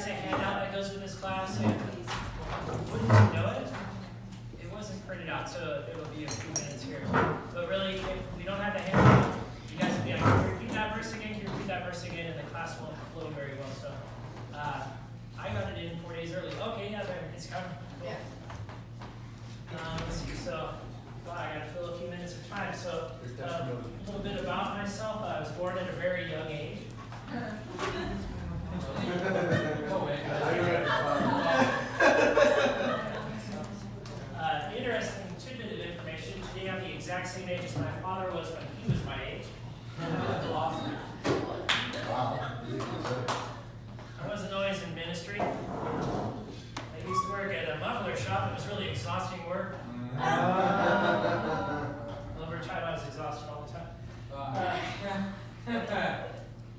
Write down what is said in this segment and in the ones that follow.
guys a handout that goes with this class? And wouldn't you know it? It wasn't printed out, so it'll be a few minutes here. But really, if we don't have the handout, you guys will be like, can you repeat that verse again? Can you repeat that verse again? And the class won't flow very well. So I got it in 4 days early. Okay, yeah, there, it's coming. Cool. Let's see. So I got to fill a few minutes of time. So a little bit about myself. I was born at a very young age. Interesting tidbit of information. Today I'm the exact same age as my father was when he was my age. I wasn't always in ministry. I used to work at a muffler shop. It was really exhausting work. Over time I was exhausted all the time.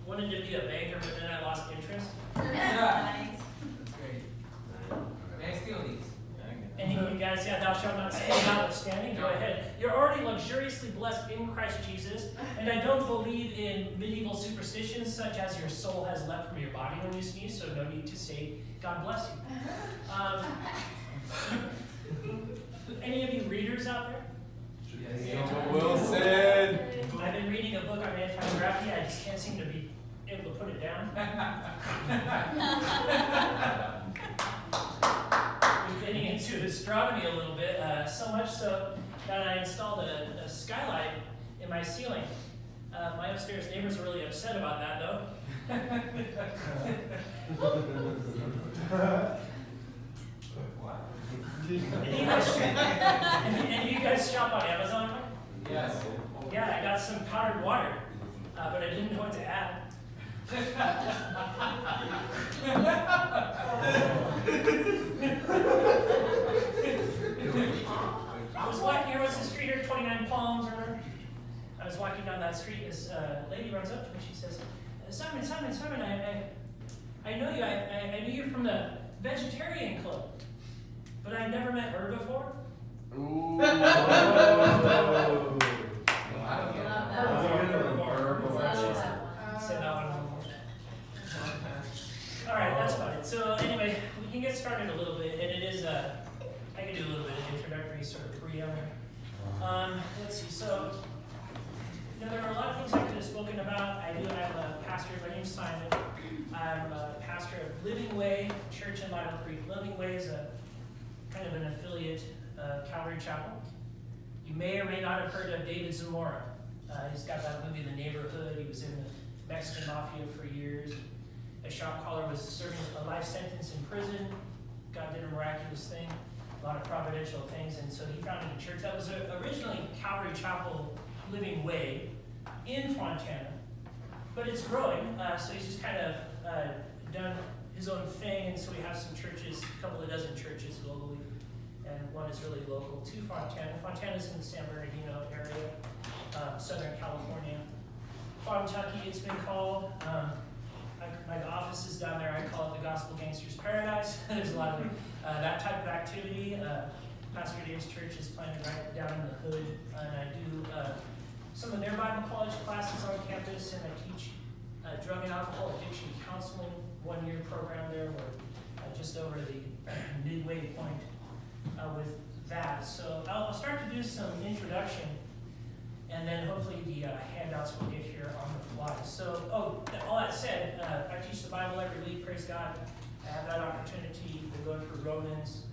Wanted to be a banker, but then I lost interest. Nice. That's great. May I steal these? Any of you guys, yeah, thou shalt not steal, notwithstanding, go ahead. You're already luxuriously blessed in Christ Jesus, and I don't believe in medieval superstitions such as your soul has left from your body when you sneeze, so no need to say, God bless you. Any of you readers out there? Yes. Wilson. I've been reading a book on anti-gravity. I just can't seem to be able to put it down. We're getting into astronomy a little bit, so much so that I installed a skylight in my ceiling. My upstairs neighbors were really upset about that, though. Any of you guys shop on Amazon? Yes. Yeah, I got some powdered water, but I didn't know what to add. I was walking across the street here, 29 Palms, remember? I was walking down that street, this lady runs up to me, she says, Simon, I know you, I knew you from the vegetarian club, but I've never met her before. Ooh. Alright, that's about it. So anyway, we can get started a little bit, and it is, I can do a little bit of introductory sort of preamble. Let's see, so, there are a lot of things I could have spoken about. I'm a pastor, my name's Simon. I'm a pastor of Living Way Church in Lima Creek. Living Way is a kind of an affiliate Calvary Chapel. You may or may not have heard of David Zamora. He's got that movie, The Neighborhood. He was in the Mexican Mafia for years. A shop caller was serving a life sentence in prison. God did a miraculous thing, a lot of providential things, and so he founded a church that was originally Calvary Chapel Living Way in Fontana, but it's growing, so he's just kind of done his own thing, and so we have some churches, a couple of dozen churches globally, and one is really local to Fontana. Fontana's in the San Bernardino area, Southern California. Fontucky, it's been called. My office is down there. I call it the Gospel Gangsters Paradise. There's a lot of that type of activity. Pastor Dave's church is planted right down in the hood, and I do some of their Bible college classes on campus, and I teach drug and alcohol addiction counseling, one-year program there. We're just over the midway point with that. So I'll start to do some introduction, and then hopefully the handouts will get here on the fly. So, all that said, I teach the Bible every week, praise God. I have that opportunity to go through Romans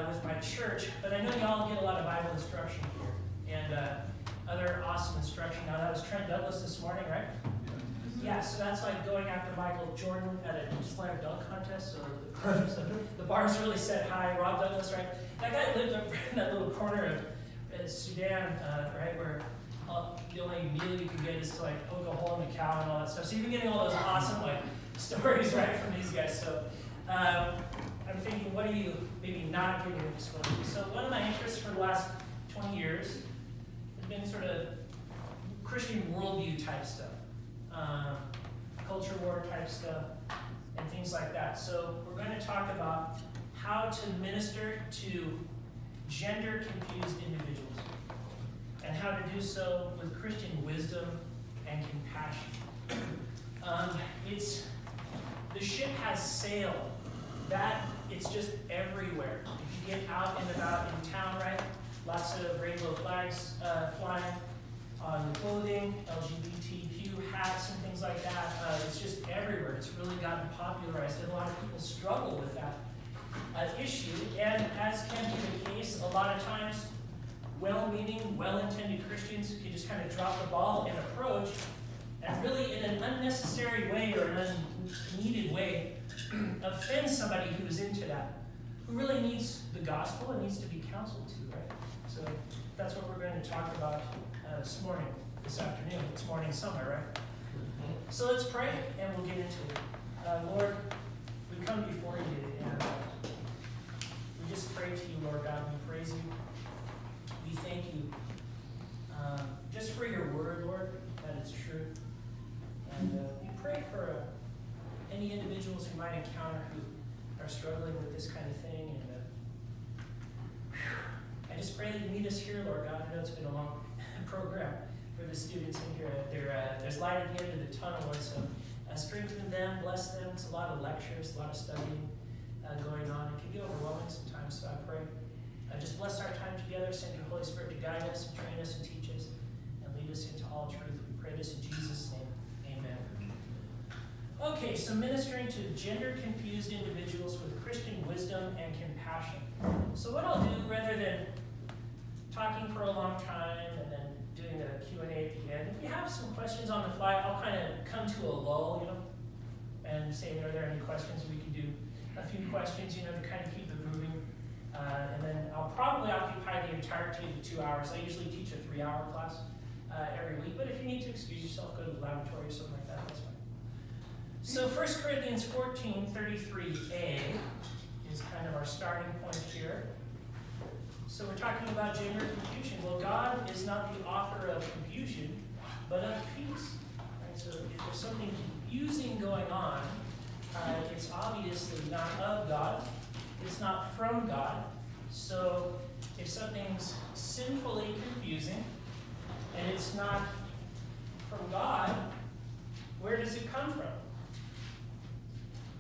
with my church, but I know y'all get a lot of Bible instruction here, and other awesome instruction. Now, that was Trent Douglas this morning, right? Yeah, so that's like going after Michael Jordan at a slam dunk contest, so the bar's really set high. Rob Douglas, right? That guy lived up in that little corner of Sudan, right, where the only meal you can get is to like poke a hole in the cow and all that stuff. So you've been getting all those awesome like stories right from these guys. So I'm thinking, what are you maybe not getting exposed to? So one of my interests for the last 20 years has been sort of Christian worldview type stuff, culture war type stuff, and things like that. So we're going to talk about how to minister to gender-confused individuals, and how to do so with Christian wisdom and compassion. the ship has sailed. That, it's just everywhere. If you get out and about in town, right? Lots of rainbow flags flying on clothing, LGBTQ hats and things like that. It's just everywhere. It's really gotten popularized, and a lot of people struggle with that issue. And as can be the case, a lot of times, well-meaning, well-intended Christians can just kind of drop the ball and approach, and really in an unnecessary way or an unneeded way, offend somebody who is into that, who really needs the gospel and needs to be counseled to, right? So that's what we're going to talk about this afternoon. It's morning somewhere, right? So let's pray and we'll get into it. Lord, we come before you and we just pray to you, Lord God. We praise you. We thank you just for your word, Lord, that it's true. And we pray for any individuals who might encounter who are struggling with this kind of thing. And I just pray that you meet us here, Lord God. I know it's been a long program for the students in here. There's light at the end of the tunnel, Lord, so strengthen them, bless them. It's a lot of lectures, a lot of studying going on. It can be overwhelming sometimes, so I pray. Just bless our time together. Send your Holy Spirit to guide us, and train us, and teach us, and lead us into all truth. We pray this in Jesus' name. Amen. Okay, so ministering to gender-confused individuals with Christian wisdom and compassion. So what I'll do, rather than talking for a long time and then doing a Q&A at the end, if you have some questions on the fly, I'll kind of come to a lull, and say, are there any questions? We can do a few questions, to kind of keep it moving. And then I'll probably occupy the entirety of the 2 hours. I usually teach a 3-hour class every week, but if you need to excuse yourself, go to the laboratory or something like that, that's fine. So 1 Corinthians 14:33a is kind of our starting point here. So we're talking about gender confusion. Well, God is not the author of confusion, but of peace. Right? So if there's something confusing going on, it's obviously not of God. It's not from God. So if something's sinfully confusing and it's not from God, where does it come from?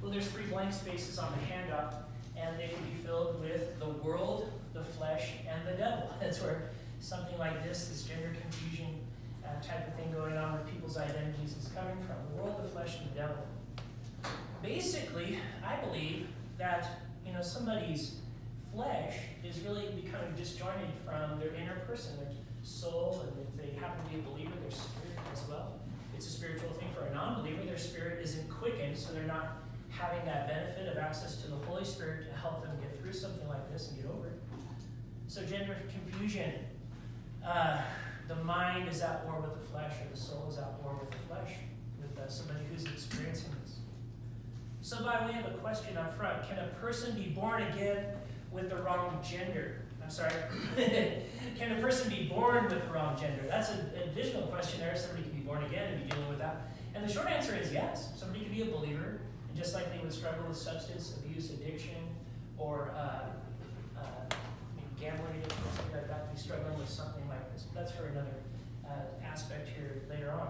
Well, there's 3 blank spaces on the handout, and they can be filled with the world, the flesh, and the devil. That's where something like this gender confusion type of thing going on with people's identities is coming from. The world, the flesh, and the devil. Basically, I believe that somebody's flesh is really becoming disjointed from their inner person, their soul, and if they happen to be a believer, their spirit as well. It's a spiritual thing. For a non-believer, their spirit isn't quickened, so they're not having that benefit of access to the Holy Spirit to help them get through something like this and get over it. So gender confusion, the mind is at war with the flesh, or the soul is at war with the flesh, with somebody who's experiencing this. So by way of a question up front, can a person be born again with the wrong gender? I'm sorry. Can a person be born with the wrong gender? That's an additional question there. Somebody can be born again and be dealing with that. And the short answer is yes. Somebody can be a believer, and just like they would struggle with substance abuse, addiction, or maybe gambling addiction, something like that, be struggling with something like this. But that's for another aspect here later on.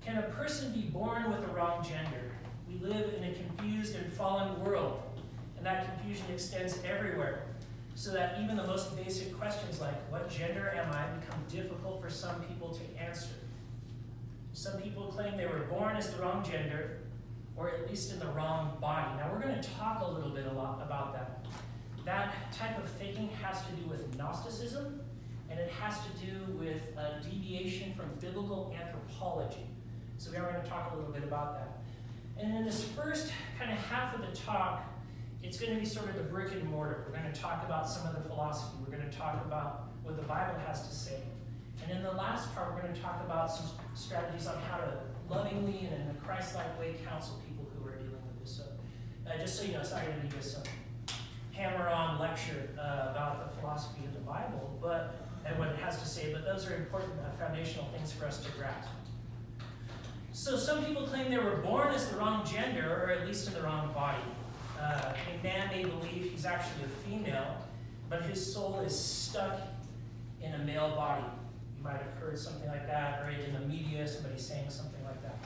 Can a person be born with the wrong gender? We live in a confused and fallen world, and that confusion extends everywhere, so that even the most basic questions like, what gender am I, become difficult for some people to answer. Some people claim they were born as the wrong gender, or at least in the wrong body. Now we're going to talk a little bit about that. That type of thinking has to do with Gnosticism, and it has to do with a deviation from biblical anthropology. So we are going to talk a little bit about that. And in this first kind of half of the talk, it's going to be sort of the brick and mortar. We're going to talk about some of the philosophy. We're going to talk about what the Bible has to say. And in the last part, we're going to talk about some strategies on how to lovingly and in a Christ-like way counsel people who are dealing with this. So just so you know, it's not going to be just some hammer-on lecture about the philosophy of the Bible and what it has to say, but those are important foundational things for us to grasp. So some people claim they were born as the wrong gender, or at least in the wrong body. A man may believe he's actually a female, but his soul is stuck in a male body. You might have heard something like that, or in the media, somebody saying something like that.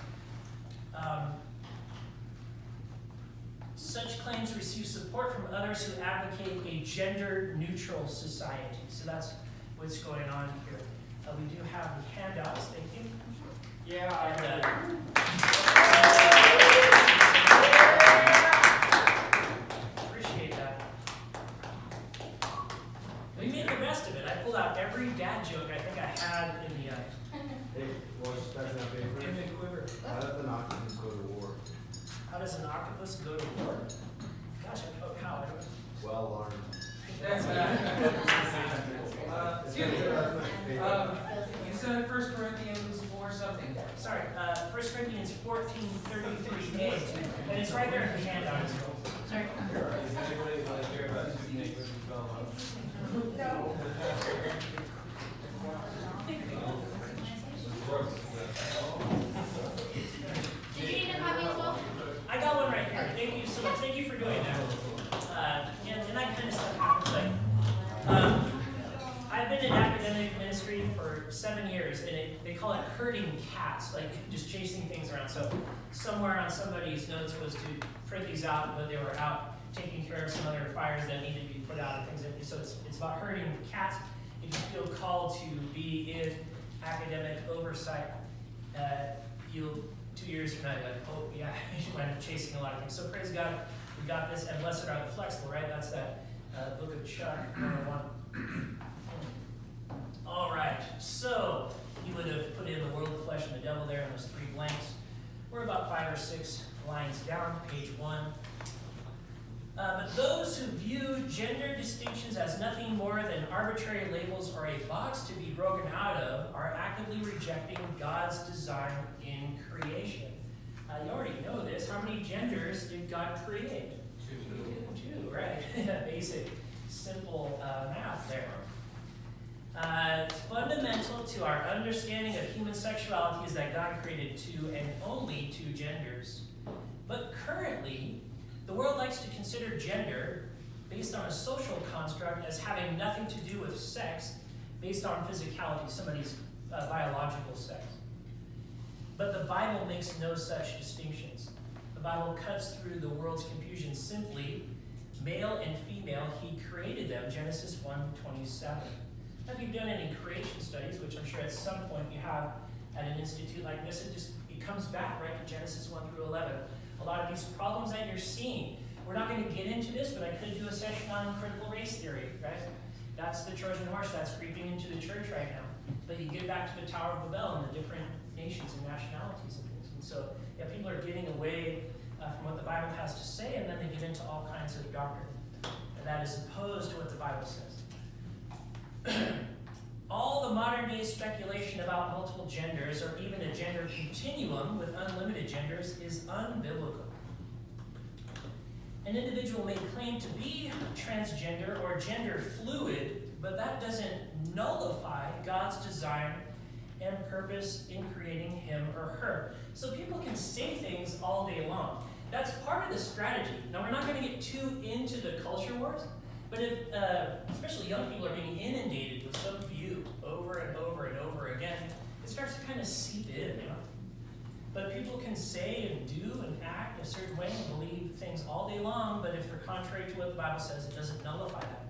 Such claims receive support from others who advocate a gender-neutral society. So that's what's going on here. We do have the handouts. Thank you. Yeah. Appreciate that. We made the best of it. I pulled out every dad joke I think I had in the quiver. How does an octopus go to war? How does an octopus go to war? Gosh, I know how. I don't know. Well learned. That's excuse me. You said 1 Corinthians 4 something. Sorry, 1 Corinthians 14:33a, and it's right there in the handout. Sorry. Does anybody want to hear about teenage women fell in love? No. Did you need a copy as well? I got one right here. Thank you so much. Thank you for doing that. And that kind of stuff happens. Like, I've been in academic ministry for 7 years, and they call it herding cats, like just chasing things around. So somewhere on somebody's notes was to print these out, but they were out taking care of some other fires that needed to be put out and things like this. So it's about herding cats. If you feel called to be in academic oversight, you'll 2 years from now, you're like, oh yeah, you might have chasing a lot of things. So praise God, we got this, and blessed are the flexible, right? That's that book of Chuck, #1. All right, so you would have put in the world, the flesh, and the devil there in those 3 blanks. We're about 5 or 6 lines down, page 1. But those who view gender distinctions as nothing more than arbitrary labels or a box to be broken out of are actively rejecting God's design in creation. You already know this. How many genders did God create? 2, right? Basic, simple math there. Fundamental to our understanding of human sexuality is that God created 2 and only 2 genders. But currently, the world likes to consider gender, based on a social construct, as having nothing to do with sex, based on physicality, somebody's biological sex. But the Bible makes no such distinctions. The Bible cuts through the world's confusion simply. Male and female, he created them, Genesis 1:27. Now, if you've done any creation studies, which I'm sure at some point you have at an institute like this, it comes back right to Genesis 1-11. A lot of these problems that you're seeing, we're not going to get into this, but I could do a session on critical race theory, right? That's the Trojan horse that's creeping into the church right now. But you get back to the Tower of Babel and the different nations and nationalities and things. And so, yeah, people are getting away from what the Bible has to say, and then they get into all kinds of doctrine. And that is opposed to what the Bible says. All the modern day speculation about multiple genders, or even a gender continuum with unlimited genders, is unbiblical. An individual may claim to be transgender or gender fluid, but that doesn't nullify God's design and purpose in creating him or her. So people can say things all day long. That's part of the strategy. Now, we're not going to get too into the culture wars, but if, especially young people are being inundated with some view over and over and over again, it starts to kind of seep in, you know? But people can say and do and act a certain way and believe things all day long, but if they're contrary to what the Bible says, it doesn't nullify that.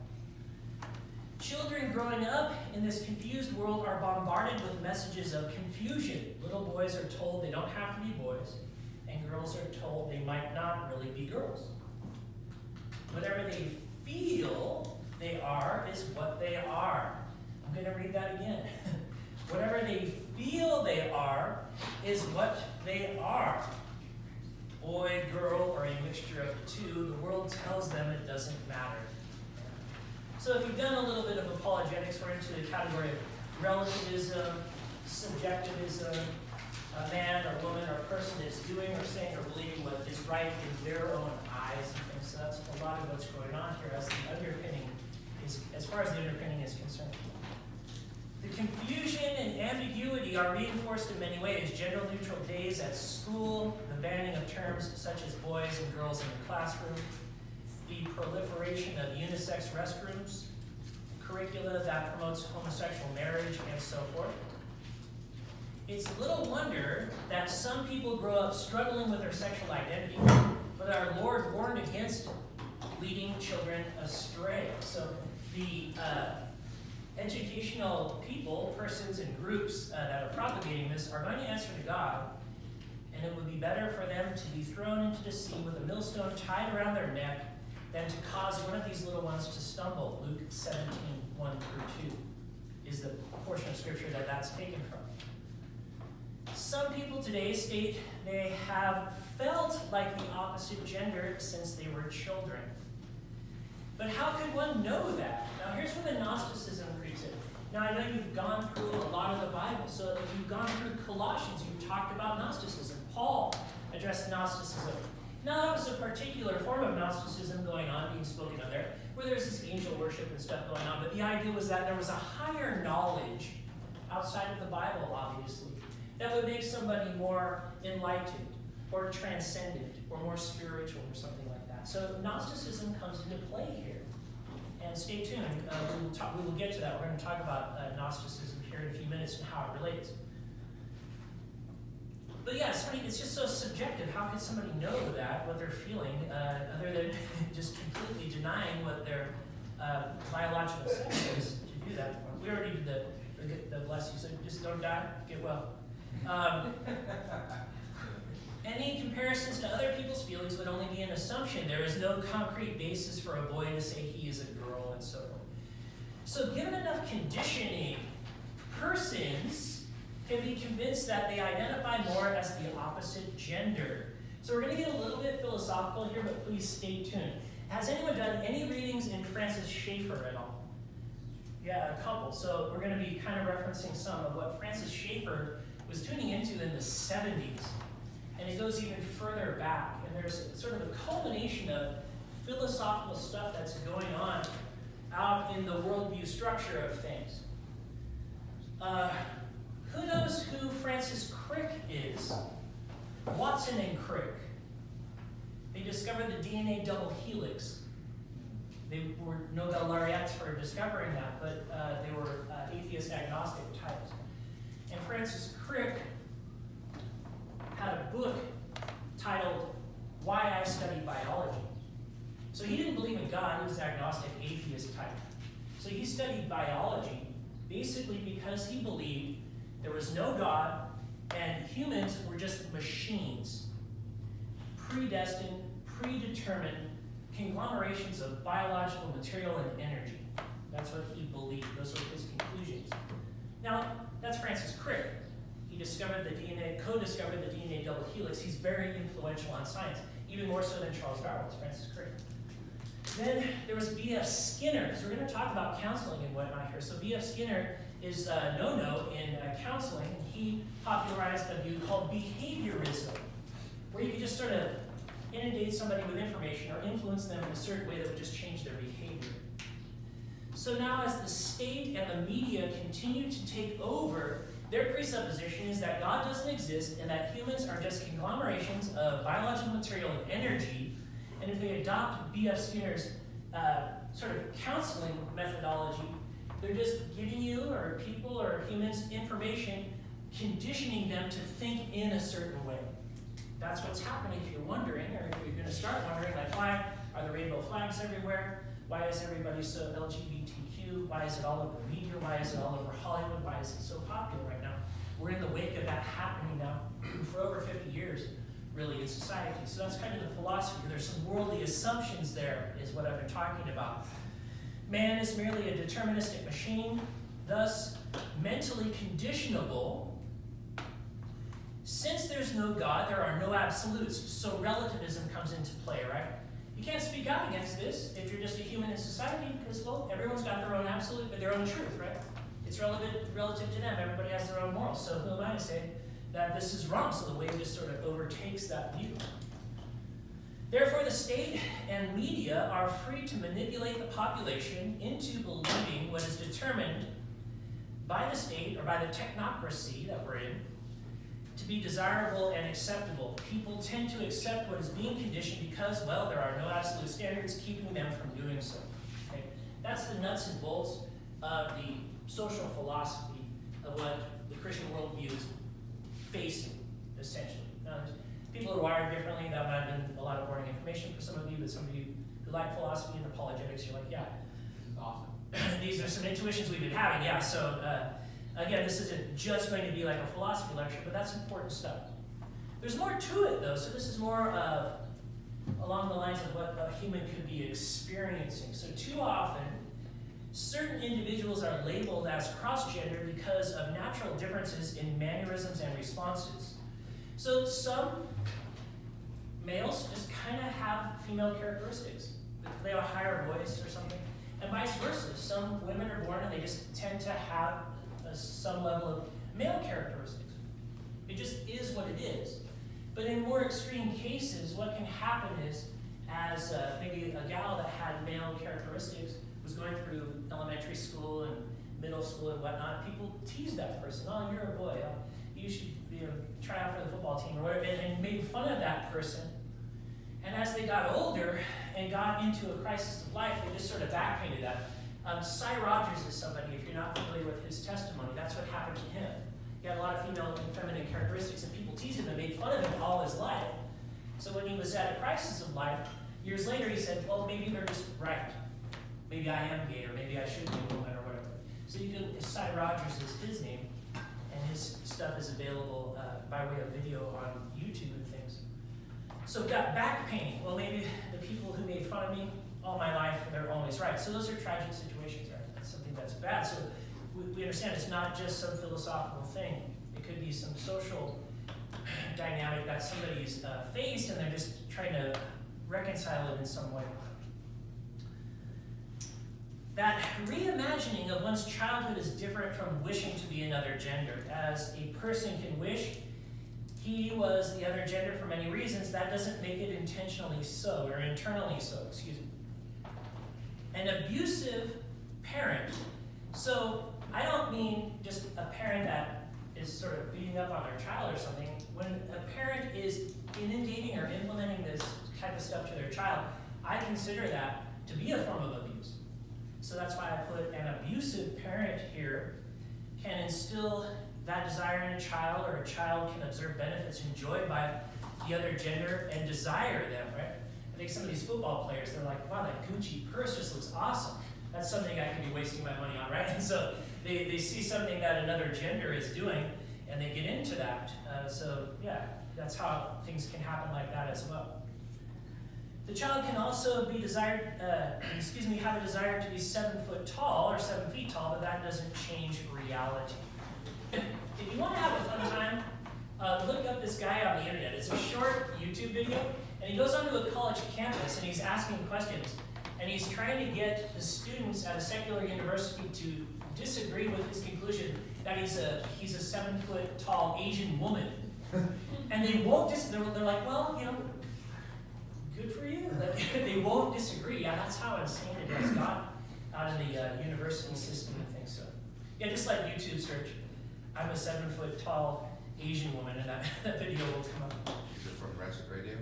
Children growing up in this confused world are bombarded with messages of confusion. Little boys are told they don't have to be boys, and girls are told they might not really be girls. Whatever they feel they are is what they are. I'm going to read that again. Whatever they feel they are is what they are. Boy, girl, or a mixture of the two, the world tells them it doesn't matter. So if you've done a little bit of apologetics, we're into the category of relativism, subjectivism. A man or woman or person is doing or saying or believing what is right in their own eyes and things. So that's a lot of what's going on here as the underpinning is, as far as the underpinning is concerned. The confusion and ambiguity are reinforced in many ways. Gender-neutral days at school, the banning of terms such as boys and girls in the classroom, the proliferation of unisex restrooms, curricula that promotes homosexual marriage, and so forth. It's little wonder that some people grow up struggling with their sexual identity, but our Lord warned against leading children astray. So the educational people, persons, and groups that are propagating this are going to answer to God, and it would be better for them to be thrown into the sea with a millstone tied around their neck than to cause one of these little ones to stumble. Luke 17, 1 through 2 is the portion of scripture that that's taken from. Some people today state they have felt like the opposite gender since they were children. But how could one know that? Now here's where the Gnosticism creeps in. Now I know you've gone through a lot of the Bible, so if you've gone through Colossians, you've talked about Gnosticism. Paul addressed Gnosticism. Now that was a particular form of Gnosticism going on, being spoken of there, where there's this angel worship and stuff going on, but the idea was that there was a higher knowledge outside of the Bible, obviously, that would make somebody more enlightened, or transcendent, or more spiritual, or something like that. So Gnosticism comes into play here. And stay tuned, we will get to that. We're going to talk about Gnosticism here in a few minutes and how it relates. But yeah, it's just so subjective. How could somebody know that, what they're feeling, other than just completely denying what their biological sex is to do that? We already did the bless you, so just don't die, get well. Any comparisons to other people's feelings would only be an assumption. There is no concrete basis for a boy to say he is a girl and so forth. So given enough conditioning, persons can be convinced that they identify more as the opposite gender. So we're going to get a little bit philosophical here, but please stay tuned. Has anyone done any readings in Francis Schaeffer at all? Yeah, a couple. So we're going to be kind of referencing some of what Francis Schaeffer was tuning into in the 70s. And it goes even further back. And there's sort of a culmination of philosophical stuff that's going on out in the worldview structure of things. Who knows who Francis Crick is? Watson and Crick. They discovered the DNA double helix. They were Nobel laureates for discovering that, but they were atheist agnostic types. And Francis Crick had a book titled Why I Study Biology. So he didn't believe in God, he was agnostic, atheist type. So he studied biology basically because he believed there was no God and humans were just machines, predestined, predetermined conglomerations of biological material and energy. That's what he believed. Those were his conclusions. Now, that's Francis Crick. He discovered the DNA, co-discovered the DNA double helix. He's very influential on science, even more so than Charles Darwin, Francis Crick. Then there was B.F. Skinner, because we're going to talk about counseling and whatnot here. So B.F. Skinner is a no-no in counseling. He popularized a view called behaviorism, where you could just sort of inundate somebody with information or influence them in a certain way that would just change their behavior. So now as the state and the media continue to take over, their presupposition is that God doesn't exist and that humans are just conglomerations of biological material and energy. And if they adopt B.F. Skinner's sort of counseling methodology, they're just giving you or people or humans information, conditioning them to think in a certain way. That's what's happening if you're wondering, or if you're going to start wondering, like, why are the rainbow flags everywhere? Why is everybody so LGBTQ? Why is it all over the media? Why is it all over Hollywood? Why is it so popular right now? We're in the wake of that happening now for over 50 years, really, in society. So that's kind of the philosophy. There's some worldly assumptions there, is what I've been talking about. Man is merely a deterministic machine, thus mentally conditionable. Since there's no God, there are no absolutes, so relativism comes into play, right? You can't speak out against this if you're just a human in society, because, well, everyone's got their own absolute, but their own truth, right? It's relative to them. Everybody has their own morals. So who am I to say that this is wrong? So the wave just sort of overtakes that view. Therefore, the state and media are free to manipulate the population into believing what is determined by the state or by the technocracy that we're in to be desirable and acceptable. People tend to accept what is being conditioned because, well, there are no absolute standards keeping them from doing so. Okay? That's the nuts and bolts of the social philosophy of what the Christian worldview is facing, essentially. Now, People are wired differently. That might have been a lot of boring information for some of you, but some of you who like philosophy and apologetics, you're like, yeah. Awesome. These are some intuitions we've been having, yeah. So again, this isn't just going to be like a philosophy lecture, but that's important stuff. There's more to it though, so this is more along the lines of what a human could be experiencing. So too often, certain individuals are labeled as cross-gender because of natural differences in mannerisms and responses. So some males just kind of have female characteristics. They have a higher voice or something. And vice versa. Some women are born and they just tend to have some level of male characteristics. It just is what it is. But in more extreme cases, what can happen is, as maybe a gal that had male characteristics was going through elementary school and middle school and whatnot, people teased that person. Oh, you're a boy. You should try out for the football team or whatever, and made fun of that person. And as they got older and got into a crisis of life, they just sort of backpainted that. Cy Rogers is somebody, if you're not familiar with his testimony, that's what happened to him. He had a lot of female and feminine characteristics, and people teased him and made fun of him all his life. So when he was at a crisis of life, years later he said, well, maybe they're just right. Maybe I am gay, or maybe I should be a woman, or whatever. So you can, Cy Rogers is his name, and his stuff is available by way of video on YouTube and things. So we've got back painting. Well, maybe the people who made fun of me all my life, they're always right. So those are tragic situations, right? That's something that's bad. So we understand it's not just some philosophical thing. It could be some social dynamic that somebody's faced, and they're just trying to reconcile it in some way. That reimagining of one's childhood is different from wishing to be another gender. As a person can wish he was the other gender for many reasons, that doesn't make it intentionally so, or internally so, excuse me. An abusive parent. So I don't mean just a parent that is sort of beating up on their child or something. When a parent is inundating or implementing this type of stuff to their child, I consider that to be a form of abuse. So that's why I put an abusive parent here can instill that desire in a child, or a child can observe benefits enjoyed by the other gender and desire them, right? I think some of these football players, they're like, wow, that Gucci purse just looks awesome. That's something I could be wasting my money on, right? And so they see something that another gender is doing, and they get into that. So yeah, that's how things can happen like that as well. The child can also be desired, have a desire to be 7 foot tall or 7 feet tall, but that doesn't change reality. If you want to have a fun time, look up this guy on the internet. It's a short YouTube video, and he goes onto a college campus and he's asking questions, and he's trying to get the students at a secular university to disagree with his conclusion that he's a 7 foot tall Asian woman. And they won't they're like, well, good for you. They won't disagree. Yeah, that's how insane it has gotten out in the university system and things. So yeah, just like YouTube search, I'm a 7 foot tall Asian woman, and that video will come up. Is it from Ratchet Radio?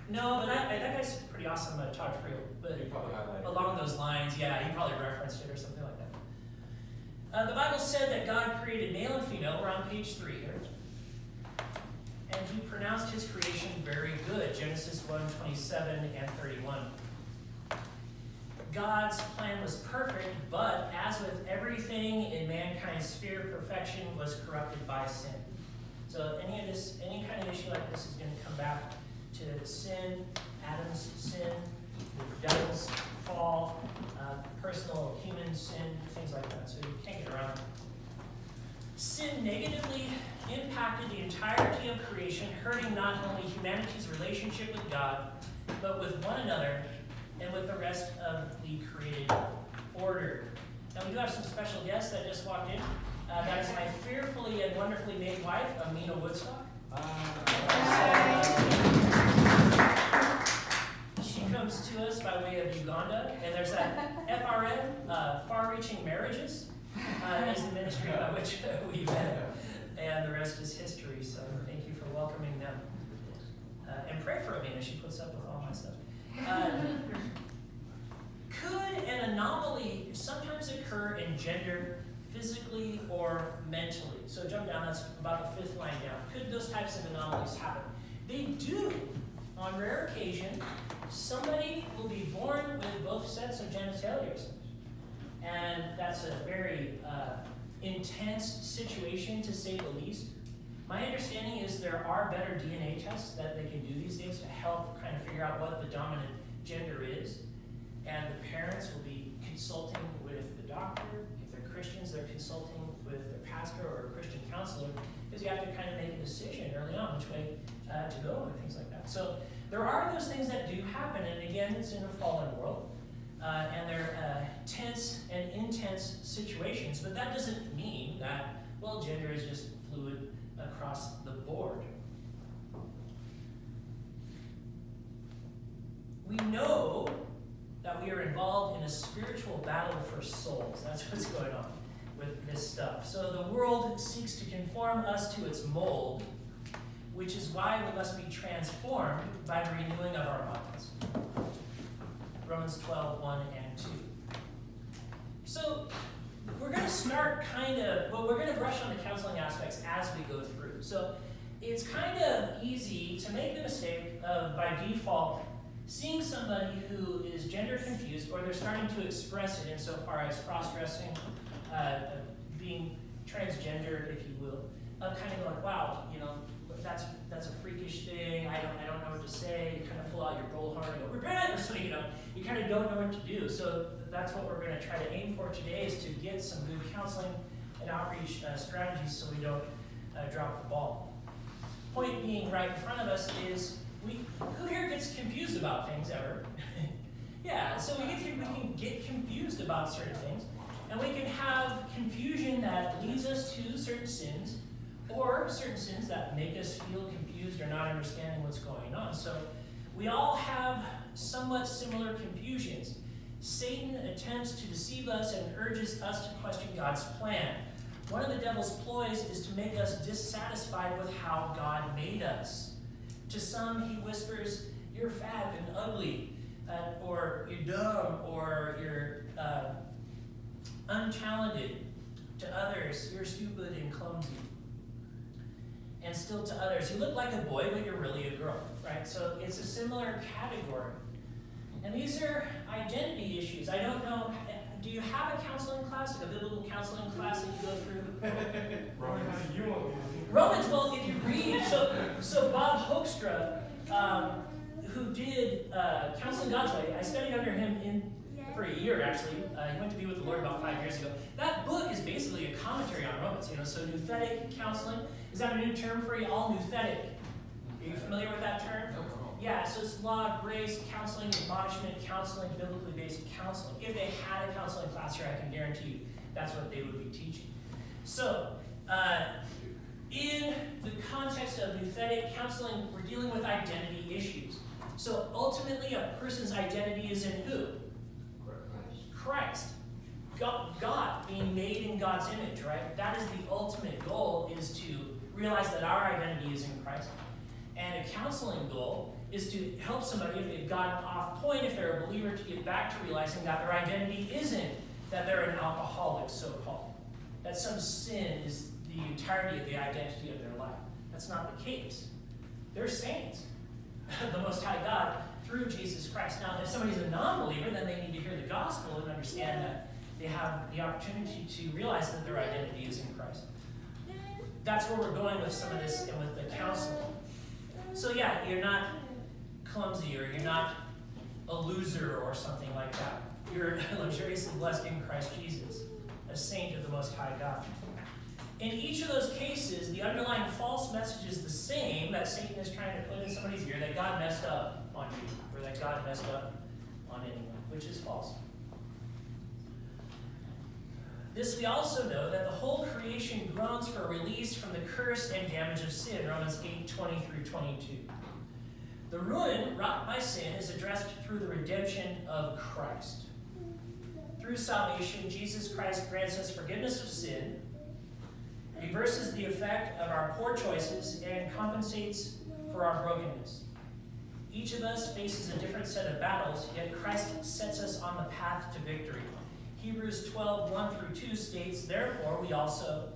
No, but that guy's pretty awesome, Todd Friel. But along those lines, yeah, he probably referenced it or something like that. The Bible said that God created male and female. We're on page 3 here. And he pronounced his creation very good. Genesis 1:27 and 31. God's plan was perfect, but as with everything in mankind's sphere, perfection was corrupted by sin. So any kind of issue like this is going to come back to sin, Adam's sin, the devil's fall, personal human sin, things like that. So you can't get around it. Sin negatively impacted the entirety of creation, hurting not only humanity's relationship with God, but with one another and with the rest of the created order. Now we do have some special guests that just walked in. That is my fearfully and wonderfully made wife, Amina Woodstock. She comes to us by way of Uganda, and there's that FRM, Far-Reaching Marriages, is the ministry by which we met, and the rest is history. So thank you for welcoming them, and pray for Amina. She puts up with all my stuff. Could an anomaly sometimes occur in gender, physically or mentally? So jump down, that's about the 5th line down. Could those types of anomalies happen? they do. On rare occasion, somebody will be born with both sets of genitalia. And that's a very intense situation, to say the least. My understanding is there are better DNA tests that they can do these days to help kind of figure out what the dominant gender is. And the parents will be consulting with the doctor. If they're Christians, they're consulting with their pastor or a Christian counselor, because you have to kind of make a decision early on which way to go and things like that. So there are those things that do happen, and again, it's in a fallen world. And they're tense and intense situations, but that doesn't mean that, well, gender is just fluid across the board. We know that we are involved in a spiritual battle for souls. That's what's going on with this stuff. So the world seeks to conform us to its mold, which is why we must be transformed by the renewing of our minds. Romans 12, 1 and 2. So we're going to start we're going to brush on the counseling aspects as we go through. So it's kind of easy to make the mistake of, by default, seeing somebody who is gender confused, or they're starting to express it insofar as cross-dressing, being transgender, if you will, of kind of going, wow, you know, that's a freakish thing. I don't know what to say. You kind of pull out your bullhorn and go, repent, or something, you know. You kind of don't know what to do. So that's what we're going to try to aim for today, is to get some good counseling and outreach strategies so we don't drop the ball. Point being right in front of us is, who here gets confused about things ever? Yeah, so we can get confused about certain things, and we can have confusion that leads us to certain sins, or certain sins that make us feel confused or not understanding what's going on. So we all have somewhat similar confusions. Satan attempts to deceive us and urges us to question God's plan. One of the devil's ploys is to make us dissatisfied with how God made us. To some, he whispers, you're fat and ugly, or you're dumb, or you're untalented. To others, you're stupid and clumsy. And still to others, you look like a boy, but you're really a girl, right? So it's a similar category. And these are identity issues. I don't know, do you have a counseling class, like a biblical counseling class that you go through? Romans, well, if you read, so Bob Hoekstra, who did Counseling God's Way, I studied under him for a year, actually. He went to be with the Lord about 5 years ago. That book is basically a commentary on Romans, you know, so nouthetic counseling. Is that a new term for you all, nouthetic? Are you familiar with that term? Yeah, so it's law, grace, counseling, admonishment, counseling, biblically based counseling. If they had a counseling class here, I can guarantee you that's what they would be teaching. So, in the context of nouthetic counseling, we're dealing with identity issues. So ultimately, a person's identity is in who? Christ. God, being made in God's image, right? That is the ultimate goal, is to realize that our identity is in Christ. And a counseling goal is to help somebody, if they've gotten off point, if they're a believer, to get back to realizing that their identity isn't that they're an alcoholic, so-called. That some sin is the entirety of the identity of their life. That's not the case. They're saints of the Most High God through Jesus Christ. Now, if somebody's a non-believer, then they need to hear the gospel and understand that they have the opportunity to realize that their identity is in Christ. That's where we're going with some of this and with the counseling. So yeah, you're not clumsy, or you're not a loser or something like that. You're luxuriously blessed in Christ Jesus, a saint of the Most High God. In each of those cases, the underlying false message is the same that Satan is trying to put in somebody's ear, that God messed up on you, or that God messed up on anyone, which is false. This we also know, that the whole creation groans for release from the curse and damage of sin, Romans 8, 20 through 22. The ruin wrought by sin is addressed through the redemption of Christ. Through salvation, Jesus Christ grants us forgiveness of sin, reverses the effect of our poor choices, and compensates for our brokenness. Each of us faces a different set of battles, yet Christ sets us on the path to victory. Hebrews 12, 1 through 2 states, therefore we also,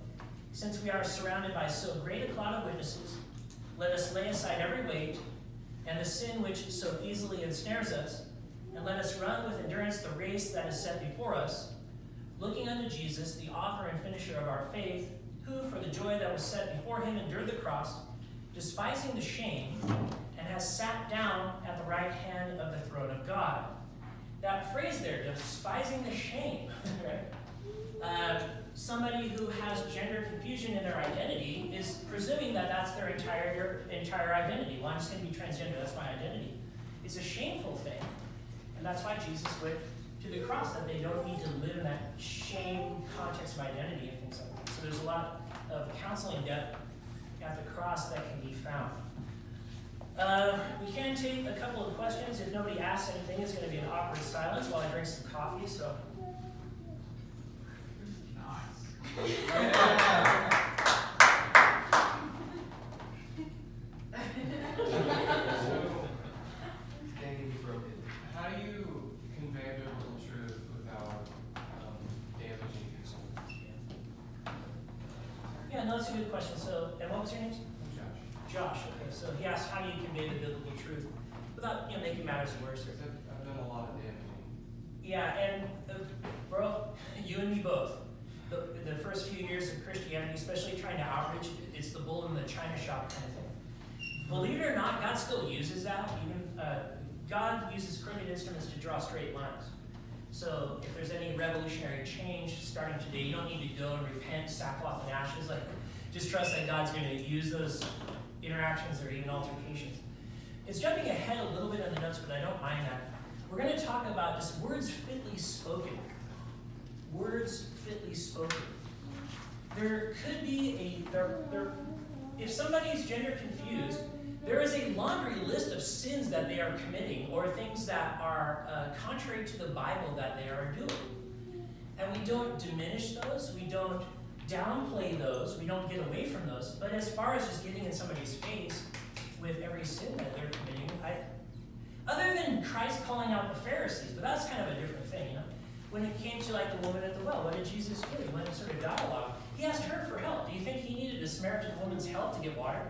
since we are surrounded by so great a cloud of witnesses, let us lay aside every weight and the sin which so easily ensnares us, and let us run with endurance the race that is set before us, looking unto Jesus, the author and finisher of our faith, who, for the joy that was set before him, endured the cross, despising the shame, and has sat down at the right hand of the throne of God. That phrase there, despising the shame, right? Somebody who has gender confusion in their identity is presuming that that's their entire identity. Well, I'm just going to be transgender, that's my identity. It's a shameful thing. And that's why Jesus went to the cross, that they don't need to live in that shame context of identity and things like that. So there's a lot of counseling depth at the cross that can be found. We can take a couple of questions. If nobody asks anything, it's going to be an awkward silence while I drink some coffee. So. How do you convey biblical truth without damaging yourself? Yeah, no, that's a good question. So, and what was your name? Josh. Josh. Okay, so he asked, how do you convey the biblical truth without making matters worse? I've done a lot of damaging. Yeah, and bro, you and me both. The first few years of Christianity, especially trying to outreach, it's the bull in the china shop kind of thing. Believe it or not, God still uses that. Even God uses crooked instruments to draw straight lines. So if there's any revolutionary change starting today, you don't need to go and repent, sackcloth and ashes. Like, just trust that God's going to use those interactions or even altercations. It's jumping ahead a little bit on the notes, but I don't mind that. We're going to talk about just words fitly spoken. Words fitly spoken. There could be if somebody is gender confused, there is a laundry list of sins that they are committing or things that are contrary to the Bible that they are doing. And we don't diminish those, we don't downplay those, we don't get away from those. But as far as just getting in somebody's face with every sin that they're committing, other than Christ calling out the Pharisees, but that's kind of a different thing, you know. When it came to like the woman at the well, what did Jesus do? He went and sort of dialogue. He asked her for help. Do you think he needed a Samaritan woman's help to get water?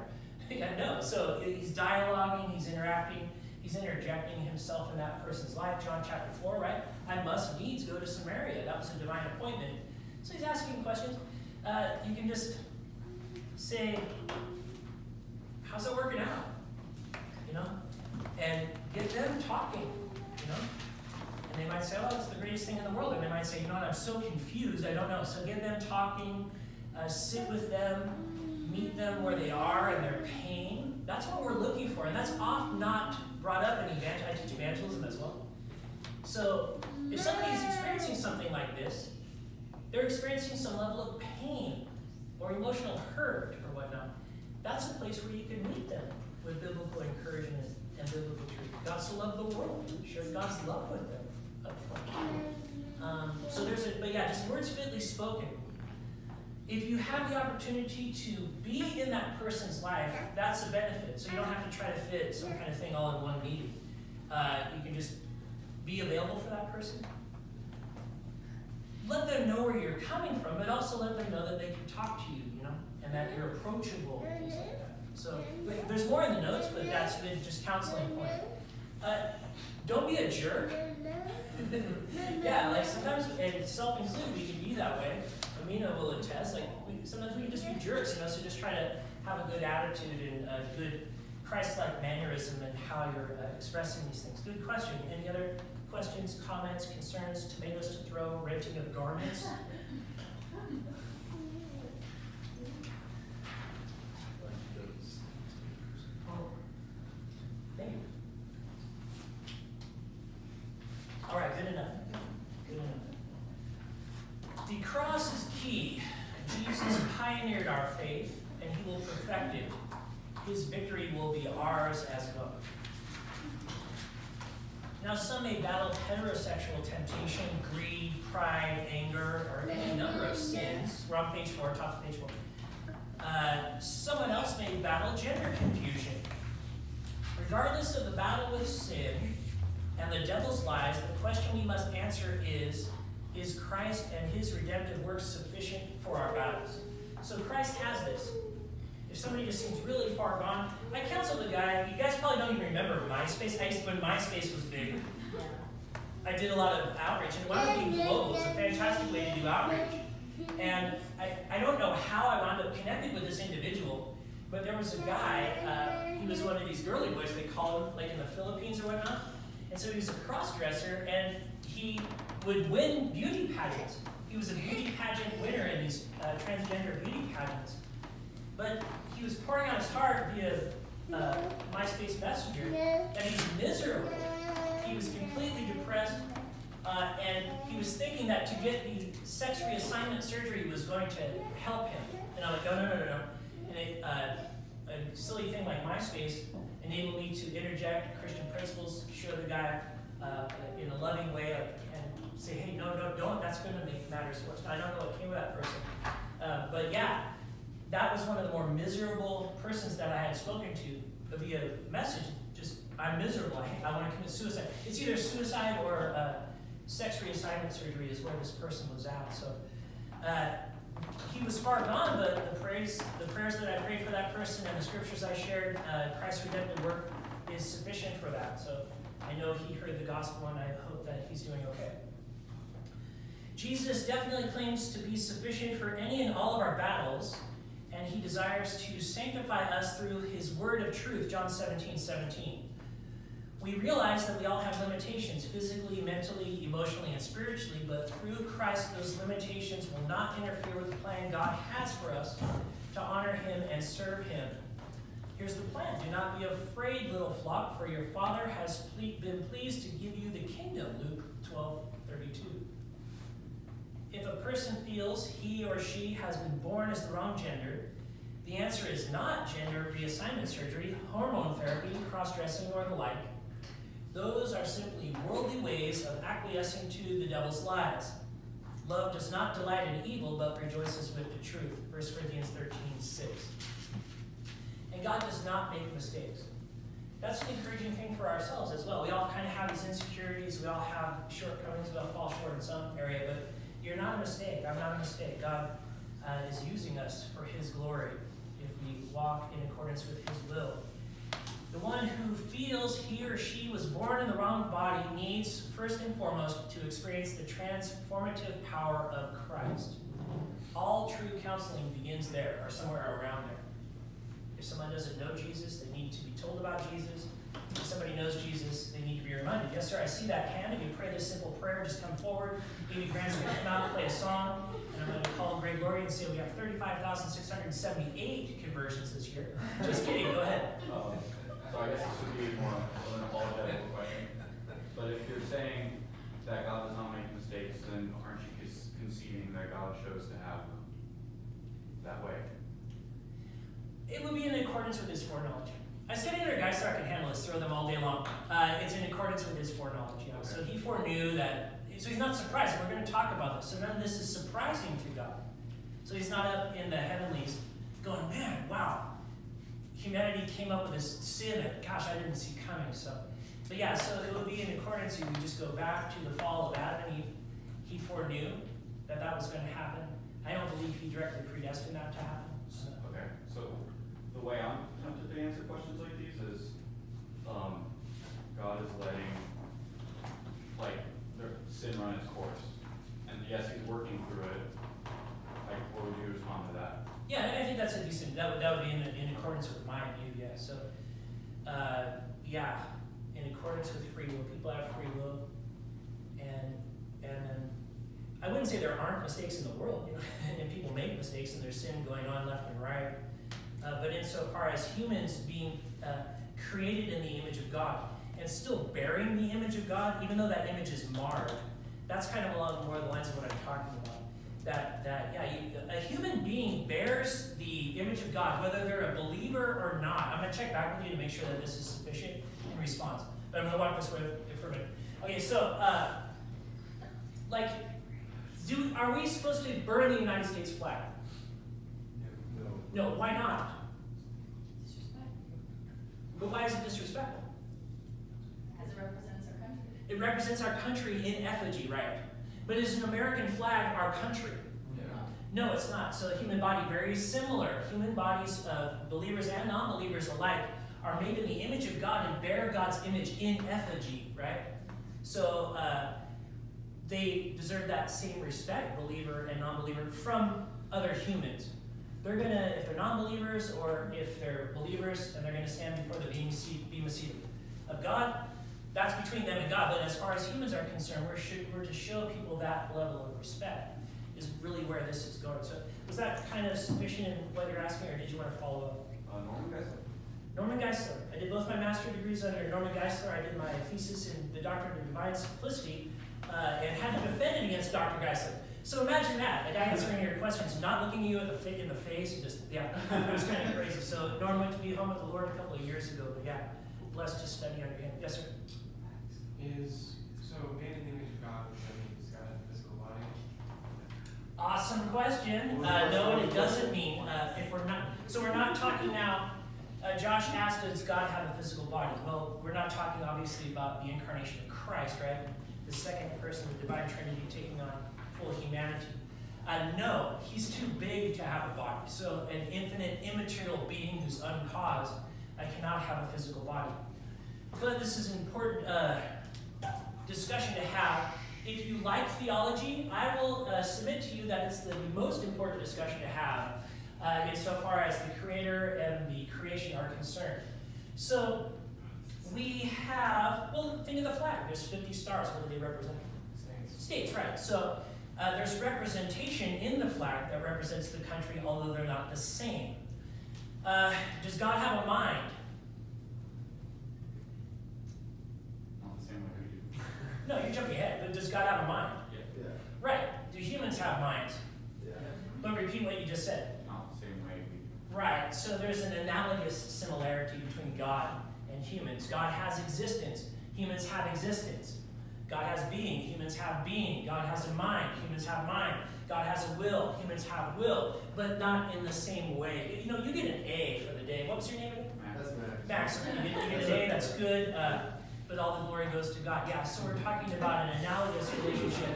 Yeah, no. So he's dialoguing, he's interacting, he's interjecting himself in that person's life. John chapter 4, right? I must needs go to Samaria. That was a divine appointment. So he's asking questions. You can just say, how's it working out? You know? And get them talking, you know? And they might say, oh, it's the greatest thing in the world. And they might say, you know what, I'm so confused, I don't know. So get them talking, sit with them, meet them where they are in their pain. That's what we're looking for. And that's often not brought up in evangelism. I teach evangelism as well. So if somebody's experiencing something like this, they're experiencing some level of pain or emotional hurt or whatnot, that's a place where you can meet them with biblical encouragement and biblical truth. God so loved the world. Share God's love with them up front. So there's but yeah, just words fitly spoken. If you have the opportunity to be in that person's life, that's a benefit. So you don't have to try to fit some kind of thing all in one meeting. You can just be available for that person. Let them know where you're coming from, but also let them know that they can talk to you, you know, and that you're approachable, things like that. So there's more in the notes, but that's a good just counseling point. Don't be a jerk. Yeah, like sometimes, and self-included, we can be that way. Amina will attest. Like sometimes we can just be jerks, you know. So just try to have a good attitude and a good Christ-like mannerism in how you're expressing these things. Good question. Any other questions, comments, concerns? Tomatoes to throw? Renting of garments? Thank you. All right, good enough. Good enough. The cross is key. Jesus pioneered our faith, and he will perfect it. His victory will be ours as well. Now, some may battle heterosexual temptation, greed, pride, anger, or any number of sins. We're on page 4, top of page 4. Someone else may battle gender confusion. Regardless of the battle with sin and the devil's lies, the question we must answer is Christ and his redemptive work sufficient for our battles? So Christ has this. if somebody just seems really far gone, I counseled a guy. You guys probably don't even remember MySpace. When MySpace was big, I did a lot of outreach, and it wound up being global. It's a fantastic way to do outreach. And I don't know how I wound up connecting with this individual, but there was a guy, he was one of these girly boys, they call him, like in the Philippines or whatnot. And so he was a cross-dresser, and he would win beauty pageants. He was a beauty pageant winner in these transgender beauty pageants. But he was pouring out his heart via MySpace Messenger, and he's miserable. He was completely depressed, and he was thinking that to get the sex reassignment surgery was going to help him. And I'm like, no. And a silly thing like MySpace enabled me to interject Christian principles, show the guy in a loving way, and say, hey, no, don't. That's going to make matters worse. I don't know what came of that person. But yeah, that was one of the more miserable persons that I had spoken to via message. Just, I'm miserable. I want to commit suicide. It's either suicide or sex reassignment surgery is where this person was at. So he was far gone, but the prayers that I prayed for that person and the scriptures I shared, Christ's redemptive work is sufficient for that. So I know he heard the gospel, and I hope that he's doing okay. Jesus definitely claims to be sufficient for any and all of our battles, and he desires to sanctify us through his word of truth, John 17:17. We realize that we all have limitations, physically, mentally, emotionally, and spiritually, but through Christ, those limitations will not interfere with the plan God has for us to honor him and serve him. Here's the plan. Do not be afraid, little flock, for your Father has been pleased to give you the kingdom, Luke 12:32. If a person feels he or she has been born as the wrong gender, the answer is not gender reassignment surgery, hormone therapy, cross-dressing, or the like. Those are simply worldly ways of acquiescing to the devil's lies. Love does not delight in evil, but rejoices with the truth. 1 Corinthians 13:6. And God does not make mistakes. That's an encouraging thing for ourselves as well. We all kind of have these insecurities. We all have shortcomings. We all fall short in some area, but you're not a mistake. I'm not a mistake. God is using us for his glory if we walk in accordance with his will. The one who feels he or she was born in the wrong body needs, first and foremost, to experience the transformative power of Christ. All true counseling begins there, or somewhere around there. If someone doesn't know Jesus, they need to be told about Jesus. If somebody knows Jesus, they need to be reminded. Yes, sir, I see that hand. If you pray this simple prayer, just come forward. Maybe Grant's going to come out and play a song. And I'm going to call Greg Laurie and say we have 35,678 conversions this year. Just kidding. Go ahead. So I guess this would be more of an apologetical question. But if you're saying that God does not make mistakes, then aren't you conceding that God chose to have them that way? It would be in accordance with his foreknowledge. I was getting there, guys, so I can handle this, throw them all day long. It's in accordance with his foreknowledge. You know? So he foreknew that, so he's not surprised. We're going to talk about this. So none of this is surprising to God. So he's not up in the heavenlies going, man, wow, humanity came up with this sin that, gosh, I didn't see coming. But yeah, so it would be in accordance. You would just go back to the fall of Adam, and he foreknew that that was going to happen. I don't believe he directly predestined that to happen. Okay, so the way I'm tempted to answer questions like these is God is letting the sin run its course. And yes, he's working through it. Like, what would you respond to that? Yeah, I think that's a decent, that would be in accordance with my view, yeah. So, yeah, in accordance with free will. People have free will. And then, I wouldn't say there aren't mistakes in the world, you know, and people make mistakes and there's sin going on left and right. But insofar as humans being created in the image of God and still bearing the image of God, even though that image is marred, that's kind of along more the lines of what I'm talking about. A human being bears the image of God, whether they're a believer or not. I'm going to check back with you to make sure that this is sufficient in response. But I'm going to walk this way for a minute. Okay, so, are we supposed to burn the United States flag? No, why not? Disrespect. But why is it disrespectful? Because it represents our country. It represents our country in effigy, right? But is an American flag our country? Yeah. No, it's not. So the human body, very similar. Human bodies of believers and non-believers alike are made in the image of God and bear God's image in effigy, right? So they deserve that same respect, believer and non-believer, from other humans. They're going to, if they're non-believers or if they're believers, and they're going to stand before the bema seat of God, that's between them and God. But as far as humans are concerned, we're to show people that level of respect is really where this is going. So was that kind of sufficient in what you're asking, or did you want to follow up? Norman Geisler. Norman Geisler. I did both my master's degrees under Norman Geisler. I did my thesis in the Doctrine of Divine Simplicity and had to defend it against Dr. Geisler. So imagine that, a guy answering your questions, not looking you in the face, and just, yeah, it was kind of crazy. So Norm went to be home with the Lord a couple of years ago, but yeah, blessed to study under him. Yes, sir? So made in the image of God, which mean he's got a physical body? Awesome question. No, it doesn't mean, if we're not, so we're not talking now, Josh asked, does God have a physical body? Well, we're not talking obviously about the incarnation of Christ, right? The second person of the divine Trinity taking on full humanity. No, he's too big to have a body. So an infinite, immaterial being who's uncaused cannot have a physical body. But this is an important discussion to have. If you like theology, I will submit to you that it's the most important discussion to have insofar as the Creator and the creation are concerned. So we have, well, think of the flag. There's 50 stars. What do they represent? States, right. So there's representation in the flag that represents the country, although they're not the same. Does God have a mind? Not the same way we do. No, you're jumping ahead. But does God have a mind? Yeah. Right. Do humans have minds? Yeah. But repeat what you just said. Not the same way we do. Right. So there's an analogous similarity between God and humans. God has existence. Humans have existence. God has being. Humans have being. God has a mind. Humans have mind. God has a will. Humans have will. But not in the same way. You know, you get an A for the day. What was your name again? That's Max. You get an A. That's good. But all the glory goes to God. Yeah, so we're talking about an analogous relationship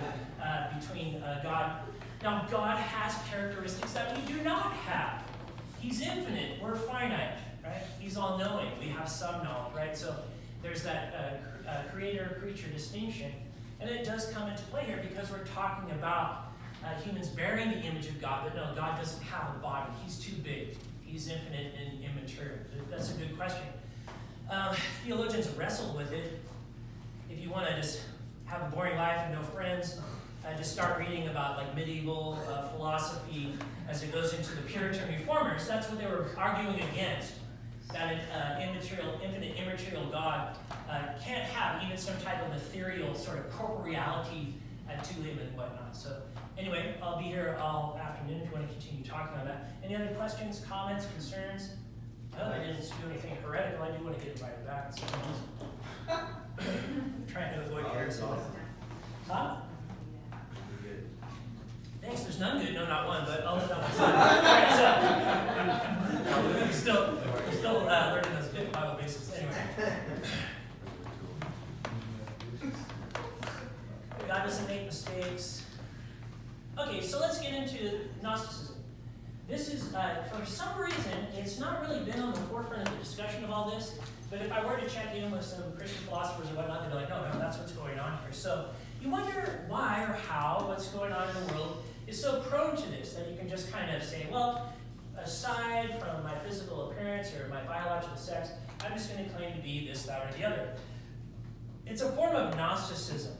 between God. Now, God has characteristics that we do not have. He's infinite. We're finite, right? He's all-knowing. We have some knowledge, right? So there's that creator-creature distinction. And it does come into play here because we're talking about humans bearing the image of God. But no, God doesn't have a body. He's too big. He's infinite and immaterial. That's a good question. Theologians wrestle with it. If you want to just have a boring life and no friends, just start reading about like medieval philosophy as it goes into the Puritan reformers. That's what they were arguing against. That an infinite immaterial God can't have even some type of ethereal sort of corporeality to him and whatnot. So anyway, I'll be here all afternoon if you want to continue talking on that. Any other questions, comments, concerns? No, I didn't do anything heretical. I do want to get invited back. So I'm trying to avoid heresy. Huh? Thanks, there's none good. No, not one, but I'll let that one slide. All right, so we're still learning those good Bible basics. Anyway. God doesn't make mistakes. Okay, so let's get into Gnosticism. This is, for some reason, it's not really been on the forefront of the discussion of all this, but if I were to check in with some Christian philosophers or whatnot, they'd be like, no, that's what's going on here. So you wonder why or how what's going on in the world is so prone to this, that you can just kind of say, well, aside from my physical appearance or my biological sex, I'm just going to claim to be this, that, or the other. It's a form of Gnosticism.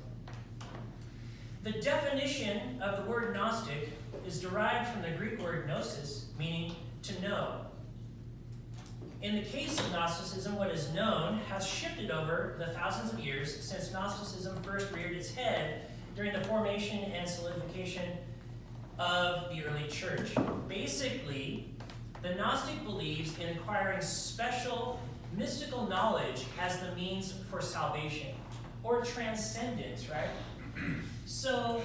The definition of the word Gnostic is derived from the Greek word gnosis, meaning to know. In the case of Gnosticism, what is known has shifted over the thousands of years since Gnosticism first reared its head during the formation and solidification of the early church. Basically, the Gnostic believes in acquiring special mystical knowledge as the means for salvation, or transcendence, right? So,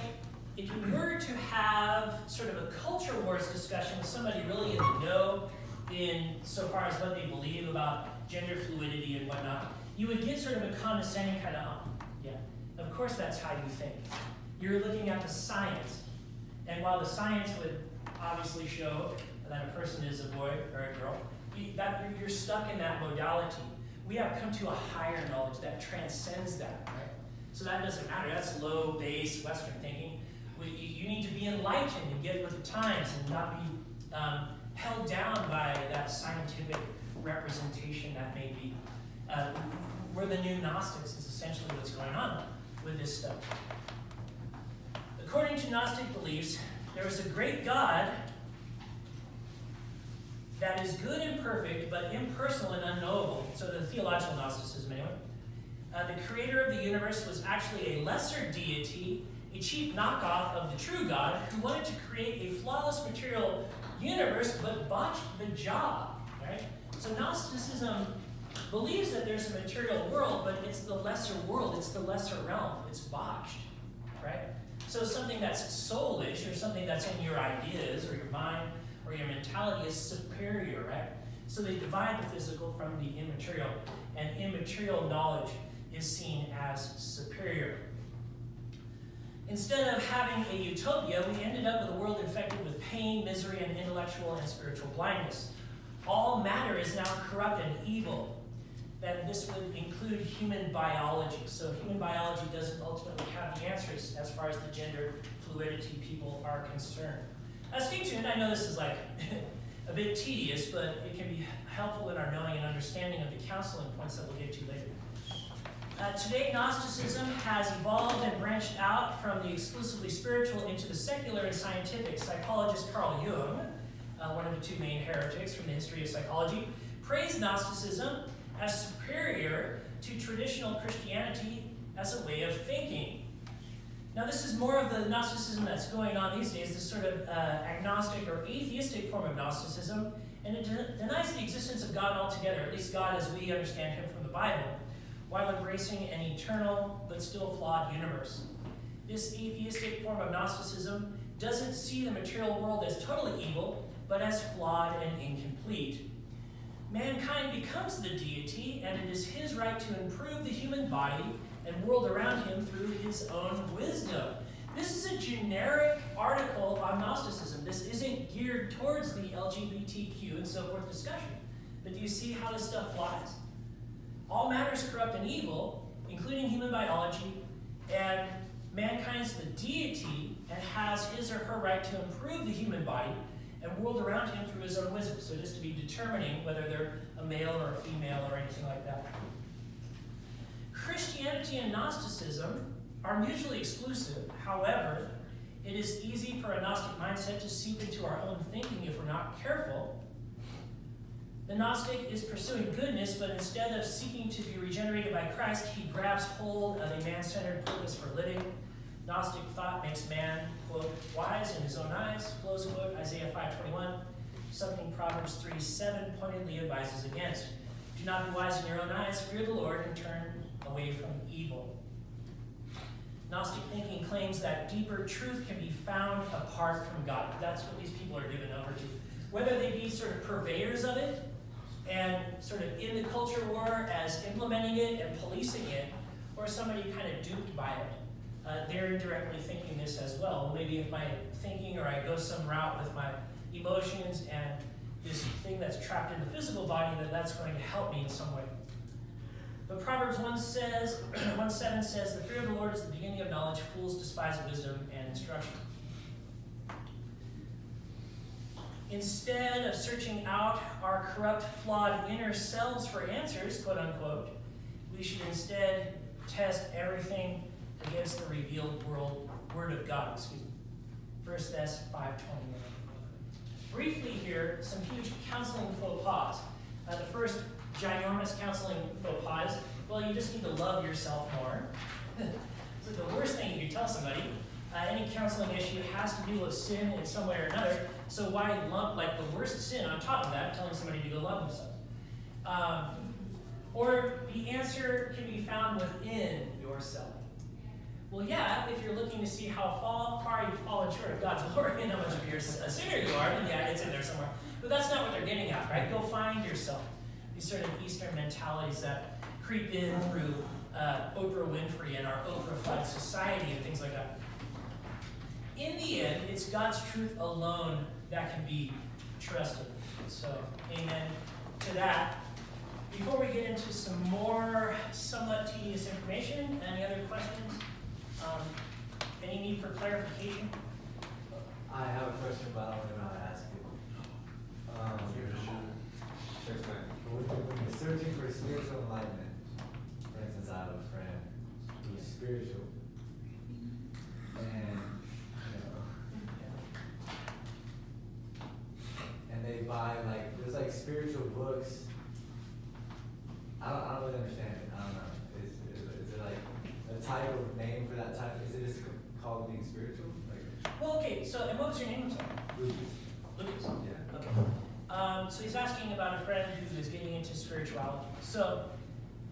if you were to have sort of a culture wars discussion with somebody really in the know in so far as what they believe about gender fluidity and whatnot, you would get sort of a condescending kind of, yeah, of course that's how you think. You're looking at the science. And while the science would obviously show that a person is a boy or a girl. You're stuck in that modality. We have come to a higher knowledge that transcends that, right? So that doesn't matter. That's low base Western thinking. You need to be enlightened and get with the times and not be held down by that scientific representation that may be. We're the new Gnostics is essentially what's going on with this stuff. According to Gnostic beliefs, there is a great God that is good and perfect, but impersonal and unknowable. So the theological Gnosticism, anyway. The creator of the universe was actually a lesser deity, a cheap knockoff of the true God, who wanted to create a flawless material universe, but botched the job, right? So Gnosticism believes that there's a material world, but it's the lesser world, it's the lesser realm, it's botched, right? So something that's soulish, or something that's in your ideas, or your mind, or your mentality is superior, right? So they divide the physical from the immaterial, and immaterial knowledge is seen as superior. Instead of having a utopia, we ended up with a world infected with pain, misery, and intellectual and spiritual blindness. All matter is now corrupt and evil. That this would include human biology. So human biology doesn't ultimately have the answers as far as the gender fluidity people are concerned. Stay tuned. I know this is like a bit tedious, but it can be helpful in our knowing and understanding of the counseling points that we'll get to later. Today, Gnosticism has evolved and branched out from the exclusively spiritual into the secular and scientific. Psychologist Carl Jung, one of the two main heretics from the history of psychology, praised Gnosticism as superior to traditional Christianity as a way of thinking. Now, this is more of the Gnosticism that's going on these days, this sort of agnostic or atheistic form of Gnosticism, and it denies the existence of God altogether, at least God as we understand him from the Bible, while embracing an eternal but still flawed universe. This atheistic form of Gnosticism doesn't see the material world as totally evil, but as flawed and incomplete. Mankind becomes the deity, and it is his right to improve the human body and world around him through his own wisdom. This is a generic article on Gnosticism. This isn't geared towards the LGBTQ and so forth discussion. But do you see how this stuff flies? All matter is corrupt and evil, including human biology, and mankind's the deity and has his or her right to improve the human body and world around him through his own wisdom. So just to be determining whether they're a male or a female or anything like that. Christianity and Gnosticism are mutually exclusive. However, it is easy for a Gnostic mindset to seep into our own thinking if we're not careful. The Gnostic is pursuing goodness, but instead of seeking to be regenerated by Christ, he grabs hold of a man-centered purpose for living. Gnostic thought makes man, quote, wise in his own eyes, close quote, Isaiah 5:21, something Proverbs 3:7 pointedly advises against. Do not be wise in your own eyes, fear the Lord, and turn away from evil. Gnostic thinking claims that deeper truth can be found apart from God. That's what these people are given over to. Whether they be sort of purveyors of it and sort of in the culture war as implementing it and policing it, or somebody kind of duped by it. They're indirectly thinking this as well. Maybe if my thinking or I go some route with my emotions and this thing that's trapped in the physical body, that's going to help me in some way. But Proverbs 1:7 says, the fear of the Lord is the beginning of knowledge, fools despise wisdom and instruction. Instead of searching out our corrupt, flawed inner selves for answers, quote unquote, we should instead test everything against the revealed word of God. 1 Thess 5:21. Briefly here, some huge counseling faux pas. The first ginormous counseling faux pas is, well, you just need to love yourself more. So the worst thing you can tell somebody, any counseling issue has to do with sin in some way or another. So why lump like the worst sin on top of that, telling somebody to go love themselves? Or the answer can be found within yourself. Well, yeah, if you're looking to see how far you've fallen short of God's glory and how much of a sinner you are, then yeah, it's in there somewhere. But that's not what they're getting at, right? Go find yourself. These sort of Eastern mentalities that creep in through Oprah Winfrey and our Oprah-fied society and things like that. in the end, it's God's truth alone that can be trusted. So, amen to that. Before we get into some more somewhat tedious information, any other questions? Any need for clarification? I have a question, but I don't know how to ask it. When you're searching for spiritual enlightenment, for instance, I have a friend who's spiritual, and and they buy there's spiritual books. I don't really understand it. I don't know. Is it a type of name for that type? Is it just called being spiritual? Well, okay, so, and what was your name? I'm sorry? Lucas. Lucas? Yeah. Okay. So he's asking about a friend who is getting into spirituality. So,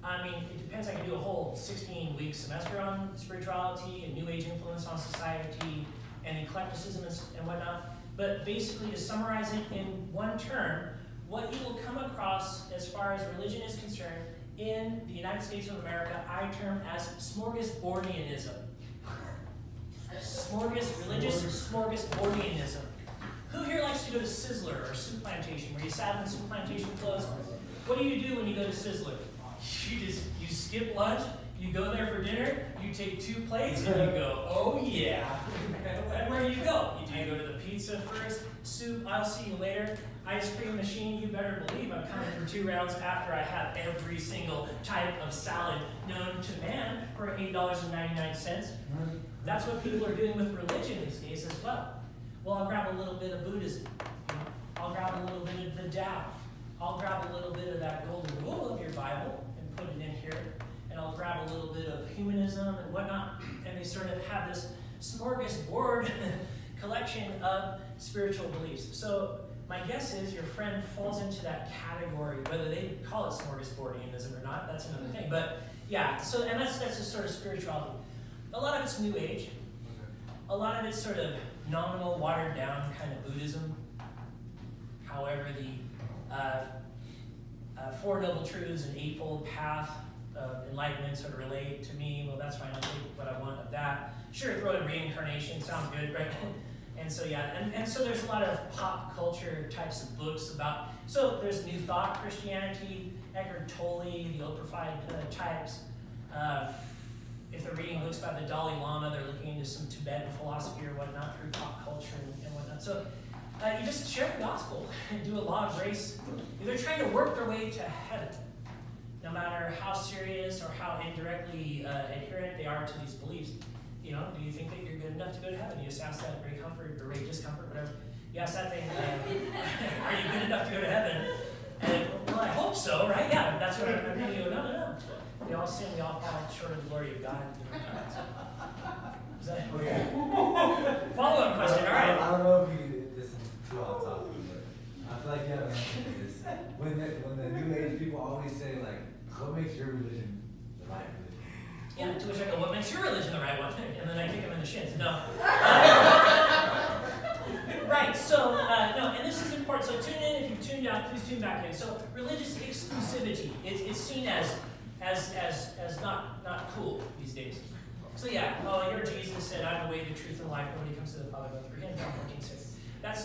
I mean, it depends. I can do a whole 16-week semester on spirituality and New Age influence on society and eclecticism and whatnot. But basically, to summarize it in one term, what you will come across as far as religion is concerned in the United States of America, I term as smorgasbordianism. Religious smorgasbordianism. Who here likes to go to Sizzler or Soup Plantation, where you sat in Soup Plantation clothes? What do you do when you go to Sizzler? You skip lunch, you go there for dinner, you take 2 plates, and you go, oh yeah. And where do you go? You go to the pizza first, soup, I'll see you later. Ice cream machine, you better believe I'm coming for 2 rounds after I have every single type of salad known to man for $8.99. That's what people are doing with religion these days as well. Well, I'll grab a little bit of Buddhism. I'll grab a little bit of the Tao. I'll grab a little bit of that golden rule of your Bible and put it in here. And I'll grab a little bit of humanism and whatnot. And they sort of have this smorgasbord collection of spiritual beliefs. So my guess is your friend falls into that category, whether they call it smorgasbordianism or not, that's another thing. But yeah, so, and that's just sort of spirituality. A lot of it's New Age. A lot of it's sort of nominal, watered down kind of Buddhism. However, the Four Noble Truths and Eightfold Path of Enlightenment sort of relate to me. Well, that's fine, I'll take what I want of that. Sure, throw in reincarnation, sounds good, right? And so, yeah, and so there's a lot of pop culture types of books about, so there's New Thought Christianity, Eckhart Tolle, the Oprahfied types. If they're reading books about the Dalai Lama, they're looking into some Tibetan philosophy or whatnot through pop culture and whatnot. So you just share the gospel and do a law of grace. They're trying to work their way to heaven, no matter how serious or how indirectly adherent they are to these beliefs. You know, do you think that you're good enough to go to heaven? You just ask that Ray Comfort or Ray Discomfort, whatever. You ask that thing, are you good enough to go to heaven? And well, I hope so, right? Yeah, that's what I'm going to go, no. We all sin, we all fall short of the glory of God. Is that okay? Follow-up question, all right. I don't know if this is too off topic, but I feel like you have an answer to this. When the New Age people always say, what makes your religion the right religion? Yeah, to which I go, what makes your religion the right one? And then I kick them in the shins. No. Right, so, no, and this is important. So tune in. If you've tuned out, please tune back in. So religious exclusivity is seen as not cool these days. So yeah, your Jesus said, I'm the way, the truth, and the life. Nobody comes to the Father but through him. John 14:6.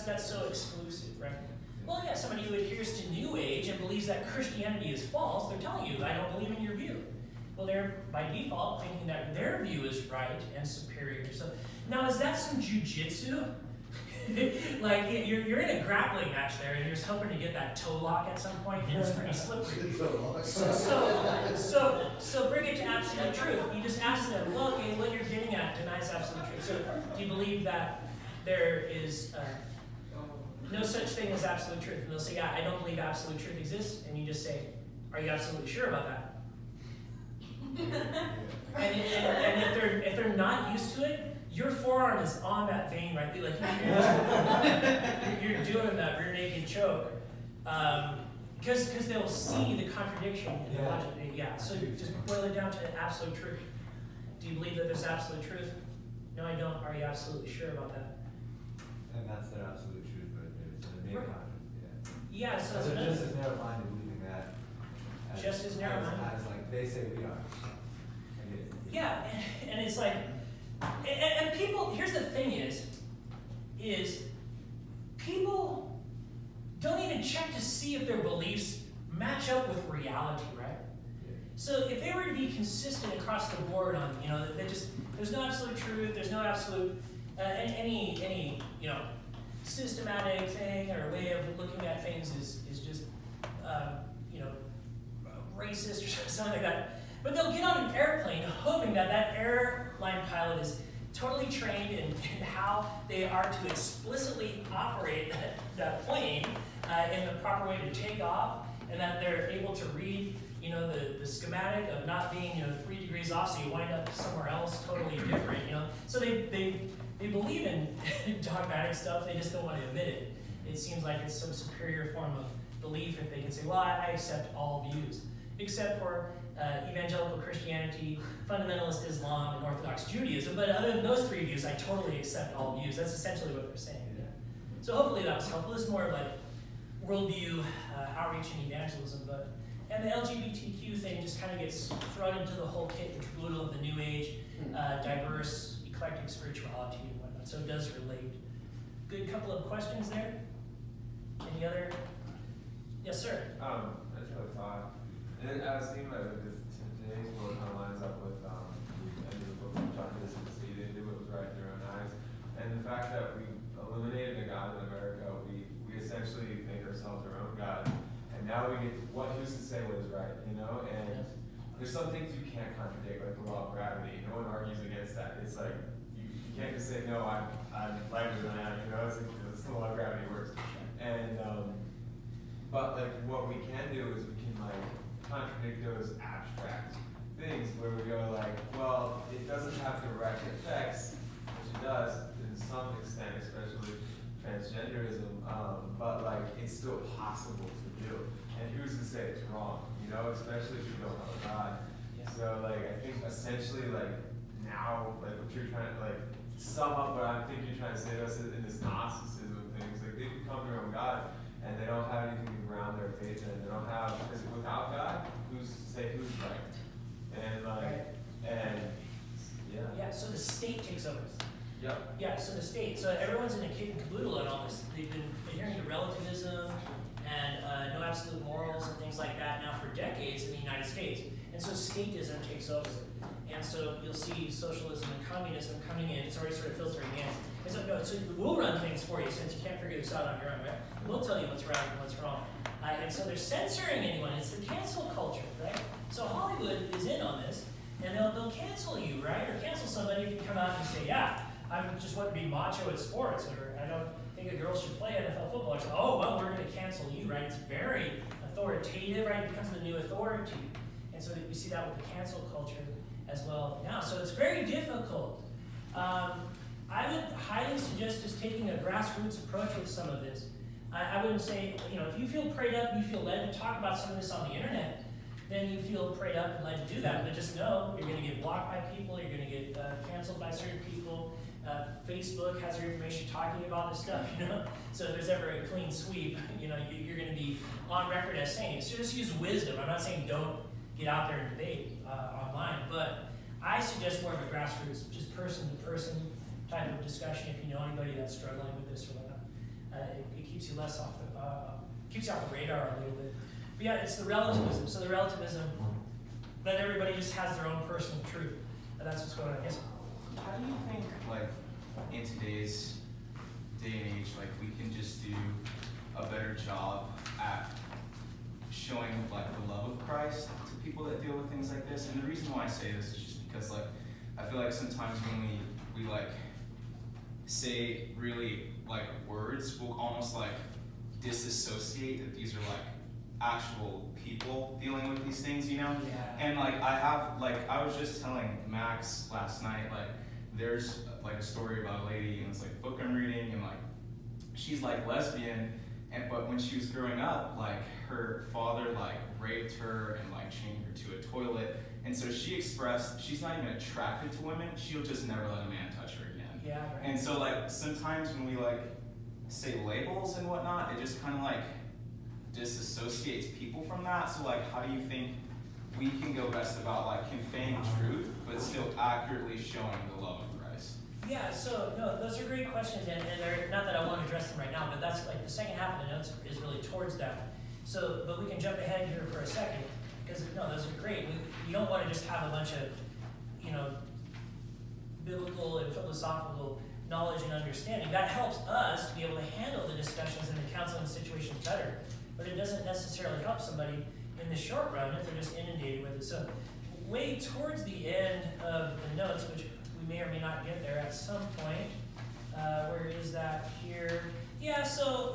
That's so exclusive, right? Well, yeah, somebody who adheres to New Age and believes that Christianity is false, they're telling you, I don't believe in your view. Well, they're, by default, thinking that their view is right and superior. So, now, is that some jujitsu? Like, you're in a grappling match there, and you're just hoping to get that toe lock at some point, and it's pretty slippery. So bring it to absolute truth. You just ask them, well, okay, what you're getting at denies absolute truth. So do you believe that there is no such thing as absolute truth? And they'll say, yeah, I don't believe absolute truth exists. And you just say, are you absolutely sure about that? And if they're not used to it, your forearm is on that vein, right? Like you're doing that rear naked choke, because they'll see the contradiction in the logic. Yeah. So just boil it down to absolute truth. Do you believe that there's absolute truth? No, I don't. Are you absolutely sure about that? And that's their absolute truth, but it's a mere contract. Yeah. So they're just as narrow-minded believing that. Just as narrow-minded. As like they say we are. Yeah, and it's like, and people, here's the thing is, is people don't even check to see if their beliefs match up with reality, right? So if they were to be consistent across the board on, there's no absolute truth, there's no absolute, any systematic thing or way of looking at things is just, racist or something like that. But they'll get on an airplane hoping that that airline pilot is totally trained in how they are to explicitly operate that plane in the proper way to take off, and that they're able to read, the schematic of not being, 3 degrees off, so you wind up somewhere else totally different, So they believe in dogmatic stuff, they just don't want to admit it. It seems like it's some superior form of belief if they can say, well, I accept all views, except for evangelical Christianity, fundamentalist Islam, and Orthodox Judaism. But other than those 3 views, I totally accept all views. That's essentially what they're saying. So hopefully that was helpful. This is more like worldview outreach and evangelism. And the LGBTQ thing just kind of gets thrown into the whole kit and caboodle of the New Age, diverse, eclectic spirituality and whatnot. So it does relate. Good couple of questions there. Any other? Yes, sir. That's really thought. And I was thinking about today's book kind of lines up with the end of the book, John Consistency. They did what was right in their own eyes. And the fact that we eliminated the God in America, we essentially make ourselves our own God. And now we get who's to say what is right, And there's some things you can't contradict, like the law of gravity. No one argues against that. It's like you can't just say no, I'm lighter than I am. It's like it's the law of gravity works. And but like what we can do is we can like contradict those abstract things where we go like, well, it doesn't have direct effects, which it does to some extent, especially transgenderism, but like it's still possible to do. And who's to say it's wrong, especially if you don't have a God. Yeah. So like I think essentially like now, like what you're trying to like sum up what I think you're trying to say to us in this Gnosticism things, like they become their own God and they don't have anything to ground their faith in. They don't have, because without God, who's to say who's right? And like, Yeah, so the state takes over. Yep. Yeah, so the state, so everyone's in a kit and caboodle and all this. They've been adhering to relativism and no absolute morals and things like that now for decades in the United States. And so statism takes over. And so you'll see socialism and communism coming in. It's already sort of filtering in. And so we'll run things for you since you can't figure this out on your own, right? We'll tell you what's right and what's wrong. And so they're censoring anyone. It's the cancel culture, right? So Hollywood is in on this, and they'll cancel you, right? Or cancel somebody if you come out and say, yeah, I just want to be macho at sports, or I don't think a girl should play NFL football. It's, oh, well, we're going to cancel you, right? It's very authoritative, right? It becomes the new authority. And so we see that with the cancel culture as well now. So it's very difficult. I would highly suggest just taking a grassroots approach with some of this. I wouldn't say, if you feel prayed up, you feel led to talk about some of this on the internet, then you feel prayed up and led to do that. But just know you're going to get blocked by people, you're going to get canceled by certain people. Facebook has your information talking about this stuff, So if there's ever a clean sweep, you're going to be on record as saying. So just use wisdom. I'm not saying don't get out there and debate online, but I suggest more of a grassroots, just person-to-person type of discussion. If you know anybody that's struggling with this or whatnot, it keeps you less off the radar a little bit. But yeah, it's the relativism. So the relativism that everybody just has their own personal truth, and that's what's going on. Yes. How do you think, like, in today's day and age, like, we can just do a better job at showing, like, the love of Christ to people that deal with things like this? And the reason why I say this is just because, like, I feel like sometimes when we like, say really, like, words, we'll almost, like, disassociate that these are, like, actual people dealing with these things, Yeah. And, like, I was just telling Max last night, like, there's, like, a story about a lady, and it's, like, a book I'm reading, and, like, she's, like, lesbian, but when she was growing up, like, her father, like, raped her and, like, chained her to a toilet, and so she expressed she's not even attracted to women, she'll just never let a man touch her again. Yeah, right. And so, like, sometimes when we, like, say labels and whatnot, it just kind of, like, disassociates people from that. So, like, how do you think we can go best about, like, conveying truth, but still accurately showing the love of Christ? Yeah, so no, those are great questions, and they're, not that I want to address them right now, but that's like the second half of the notes is really towards that. So, but we can jump ahead here for a second, because no, those are great. You don't want to just have a bunch of, biblical and philosophical knowledge and understanding. That helps us to be able to handle the discussions and the counseling situations better, but it doesn't necessarily help somebody in the short run if they're just inundated with it. So, way towards the end of the notes, which we may or may not get there at some point. Where is that here? Yeah, so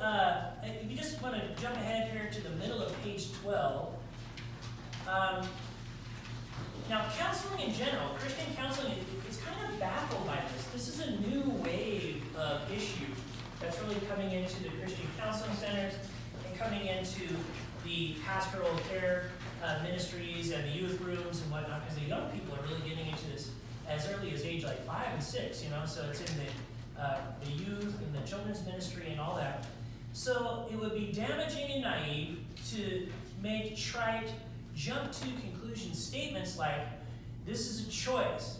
if you just want to jump ahead here to the middle of page 12. Now, counseling in general, Christian counseling, it's kind of baffled by this. This is a new wave of issue that's really coming into the Christian counseling centers and coming into the pastoral care ministries and the youth rooms and whatnot, because the young people are really getting into this as early as age like 5 and 6, so it's in the youth and the children's ministry and all that. So it would be damaging and naive to make trite, jump to conclusion statements like, this is a choice,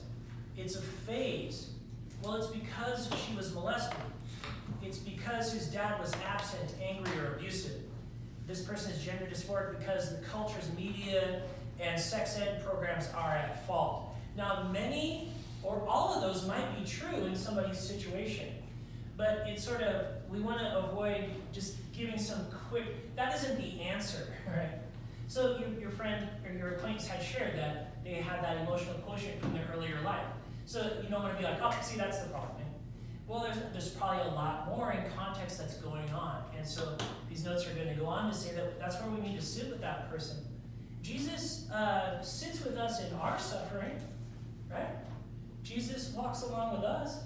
it's a phase. Well, it's because she was molested. It's because his dad was absent, angry, or abusive. This person is gender dysphoric because the culture's media and sex ed programs are at fault. Now, many or all of those might be true in somebody's situation, but it's sort of, we want to avoid just giving some quick, that isn't the answer, right? So your friend or your acquaintance had shared that they had that emotional quotient from their earlier life. So you don't want to be like, oh, see, that's the problem. Well, there's probably a lot more in context that's going on. And so these notes are going to go on to say that that's where we need to sit with that person. Jesus sits with us in our suffering, right? Jesus walks along with us.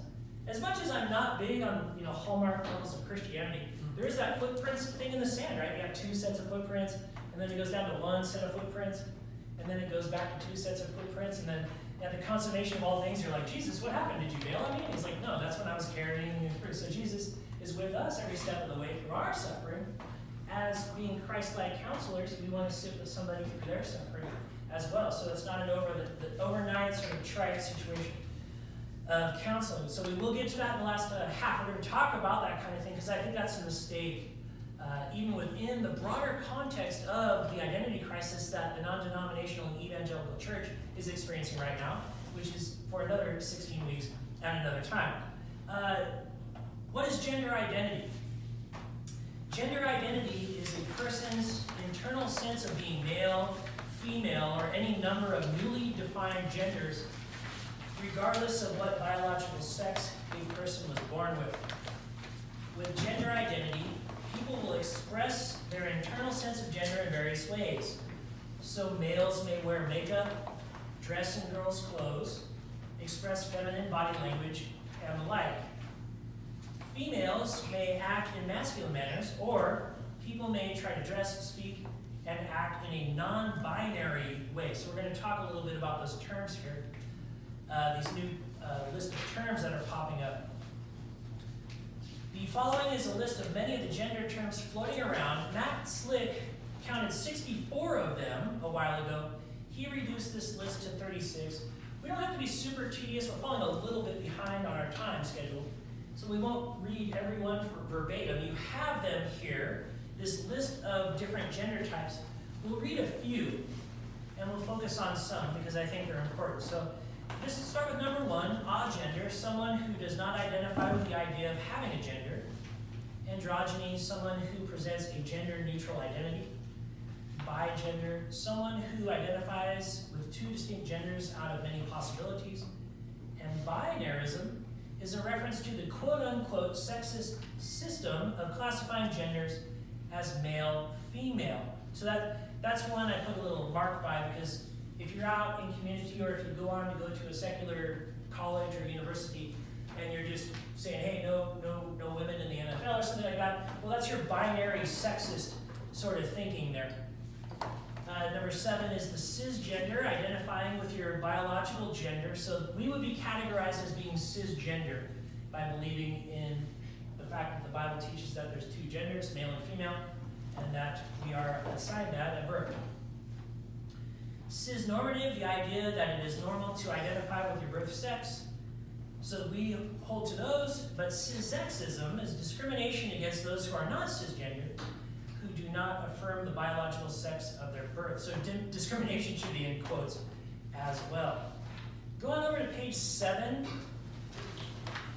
As much as I'm not big on hallmark levels of Christianity, there is that footprints thing in the sand, right? You have 2 sets of footprints, and then it goes down to 1 set of footprints, and then it goes back to 2 sets of footprints, and then at the consummation of all things, you're like, Jesus, what happened? Did you bail on me? He's like, no, that's when I was carrying you through. So Jesus is with us every step of the way through our suffering. As being Christ-like counselors, we want to sit with somebody through their suffering as well. So it's not an overnight sort of trite situation of counseling. So we will get to that in the last half. We're going to talk about that kind of thing because I think that's a mistake, even within the broader context of the identity crisis that the non-denominational and evangelical church is experiencing right now, which is for another 16 weeks at another time. What is gender identity? Gender identity is a person's internal sense of being male, female, or any number of newly defined genders, regardless of what biological sex a person was born with. With gender identity, people will express their internal sense of gender in various ways. So males may wear makeup, dress in girls' clothes, express feminine body language, and the like. Females may act in masculine manners, or people may try to dress, speak, and act in a non-binary way. So we're going to talk a little bit about those terms here. These new list of terms that are popping up. The following is a list of many of the gender terms floating around. Matt Slick counted 64 of them a while ago. He reduced this list to 36. We don't have to be super tedious. We're falling a little bit behind on our time schedule, so we won't read every one for verbatim. You have them here, this list of different gender types. We'll read a few, and we'll focus on some because I think they're important. So just to start with number 1, agender, someone who does not identify with the idea of having a gender. Androgyny, someone who presents a gender-neutral identity. Bigender, someone who identifies with 2 distinct genders out of many possibilities. And binarism is a reference to the quote-unquote sexist system of classifying genders as male, female. So that's one I put a little mark by, because if you're out in community or if you go on to go to a secular college or university and you're just saying, hey, no women in the NFL or something like that, well, that's your binary sexist sort of thinking there. Number 7 is the cisgender, identifying with your biological gender. So we would be categorized as being cisgender by believing in the fact that the Bible teaches that there's 2 genders, male and female, and that we are assigned that at birth. Cisnormative, the idea that it is normal to identify with your birth sex. So we hold to those, but cissexism is discrimination against those who are not cisgender, who do not affirm the biological sex of their birth. So discrimination should be in quotes as well. Going over to page 7,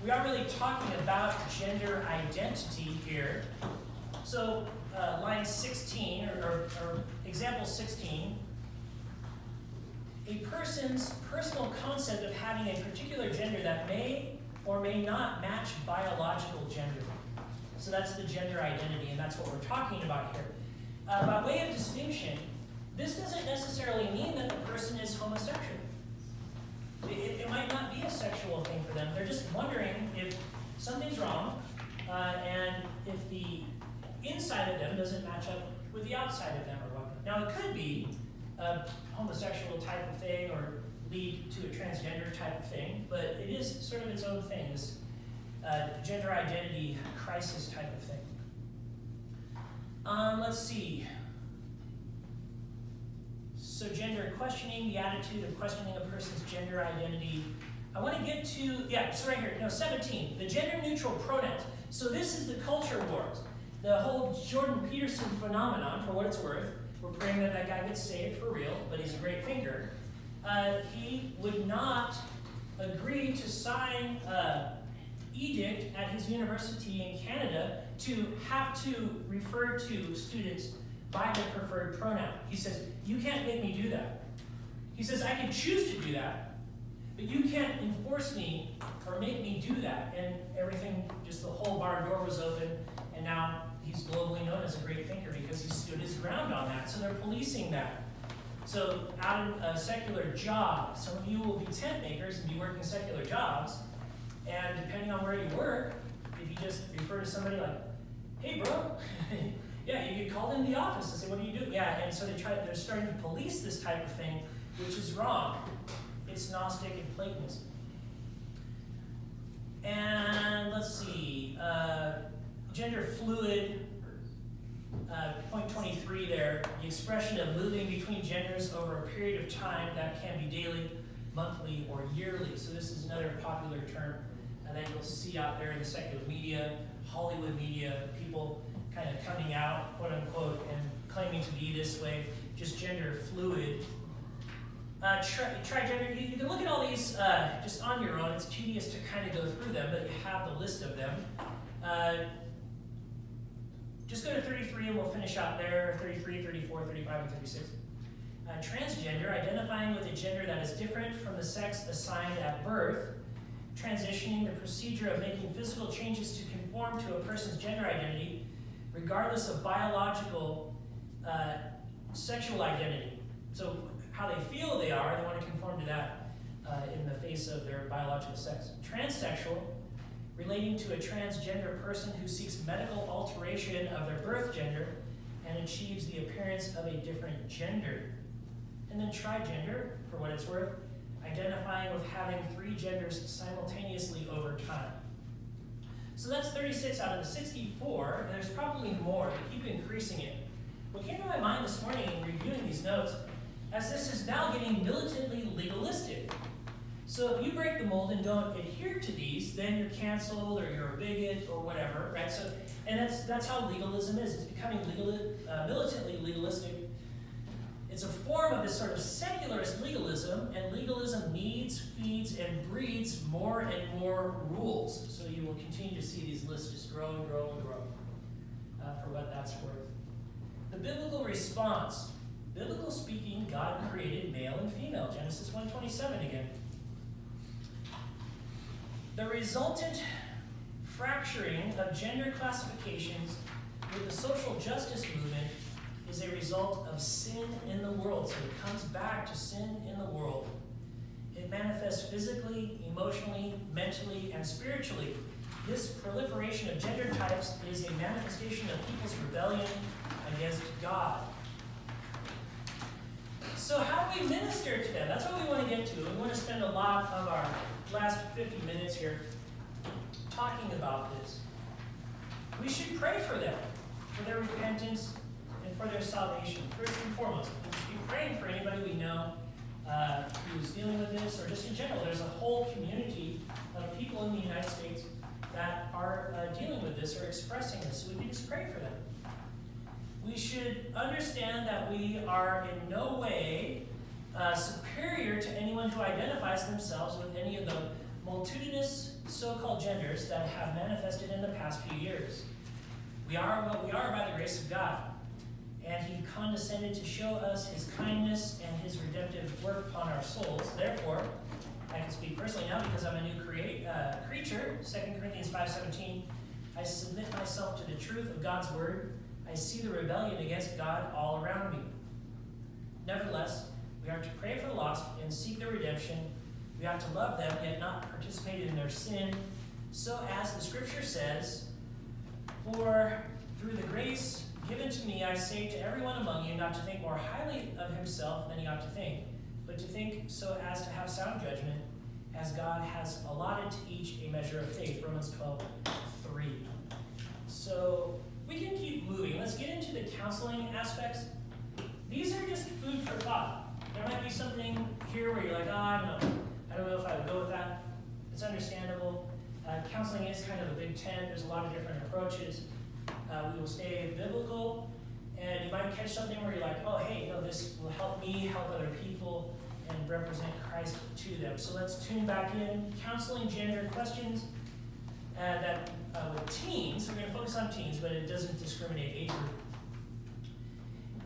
we are really talking about gender identity here. So line 16, or example 16, a person's personal concept of having a particular gender that may or may not match biological gender. So that's the gender identity, and that's what we're talking about here. By way of distinction, this doesn't necessarily mean that the person is homosexual. It might not be a sexual thing for them. They're just wondering if something's wrong, and if the inside of them doesn't match up with the outside of them or whatnot. Now, it could be a homosexual type of thing or lead to a transgender type of thing, but it is sort of its own thing, this gender identity crisis type of thing. Let's see. So gender questioning, the attitude of questioning a person's gender identity. I want to get to, yeah, it's right here, no, 17, the gender neutral pronouns. So this is the culture wars. The whole Jordan Peterson phenomenon, for what it's worth. We're praying that that guy gets saved for real, but he's a great thinker. He would not agree to sign an edict at his university in Canada to have to refer to students by their preferred pronoun. He says, you can't make me do that. He says, I can choose to do that, but you can't enforce me or make me do that. And everything, just the whole barn door was open, and now he's globally known as a great thinker because he stood his ground on that. So they're policing that. So out of a secular job, some of you will be tent makers and be working secular jobs, and depending on where you work, if you just refer to somebody like, hey bro, yeah, you get called into the office and say, what do you do? Yeah, and so they're starting to police this type of thing, which is wrong. It's Gnostic and Platonism. And let's see, gender fluid, point 23 there, the expression of moving between genders over a period of time that can be daily, monthly, or yearly. So this is another popular term that you'll see out there in the secular media, Hollywood media, people kind of coming out, quote unquote, and claiming to be this way, just gender fluid. Trigender, you can look at all these just on your own. It's tedious to kind of go through them, but you have the list of them. Just go to 33 and we'll finish out there, 33, 34, 35, and 36. Transgender, identifying with a gender that is different from the sex assigned at birth. Transitioning, the procedure of making physical changes to conform to a person's gender identity, regardless of biological sexual identity. So how they feel they are, they want to conform to that in the face of their biological sex. Transsexual, relating to a transgender person who seeks medical alteration of their birth gender and achieves the appearance of a different gender. And then trigender, for what it's worth, identifying with having 3 genders simultaneously over time. So that's 36 out of the 64, and there's probably more, but keep increasing it. What came to my mind this morning in reviewing these notes, as this is now getting militantly legalistic. So if you break the mold and don't adhere to these, then you're canceled or you're a bigot or whatever, right? So, and that's how legalism is. It's becoming militantly legalistic. It's a form of this sort of secularist legalism, and legalism needs, feeds, and breeds more and more rules. So you will continue to see these lists just grow and grow and grow for what that's worth. The biblical response. Biblical speaking, God created male and female. Genesis 1:27 again. The resultant fracturing of gender classifications with the social justice movement is a result of sin in the world. So it comes back to sin in the world. It manifests physically, emotionally, mentally, and spiritually. This proliferation of gender types is a manifestation of people's rebellion against God. So how do we minister to them? That's what we want to get to. We want to spend a lot of our last 50 minutes here talking about this. We should pray for them, for their repentance and for their salvation. First and foremost, we should be praying for anybody we know who's dealing with this, or just in general. There's a whole community of people this or expressing this, so we can just pray for them. We should understand that we are in no way superior to anyone who identifies themselves with any of the multitudinous so-called genders that have manifested in the past few years. We are what we are by the grace of God, and he condescended to show us his kindness and his redemptive work upon our souls. Therefore, I can speak personally now because I'm a new creature. 2 Corinthians 5:17, I submit myself to the truth of God's word. I see the rebellion against God all around me. Nevertheless, we are to pray for the lost and seek their redemption. We ought to love them, yet not participate in their sin. So as the scripture says, for through the grace given to me, I say to everyone among you not to think more highly of himself than he ought to think, but to think so as to have sound judgment, as God has allotted to each a measure of faith. Romans 12:3. So we can keep moving. Let's get into the counseling aspects. These are just food for thought. There might be something here where you're like, I don't know if I would go with that. It's understandable. Counseling is kind of a big tent. There's a lot of different approaches. We will stay biblical, and you might catch something where you're like, oh, hey, this will help me, help other people, and represent Christ to them. So let's tune back in. Counseling gender questions with teens. We're going to focus on teens, but it doesn't discriminate age group.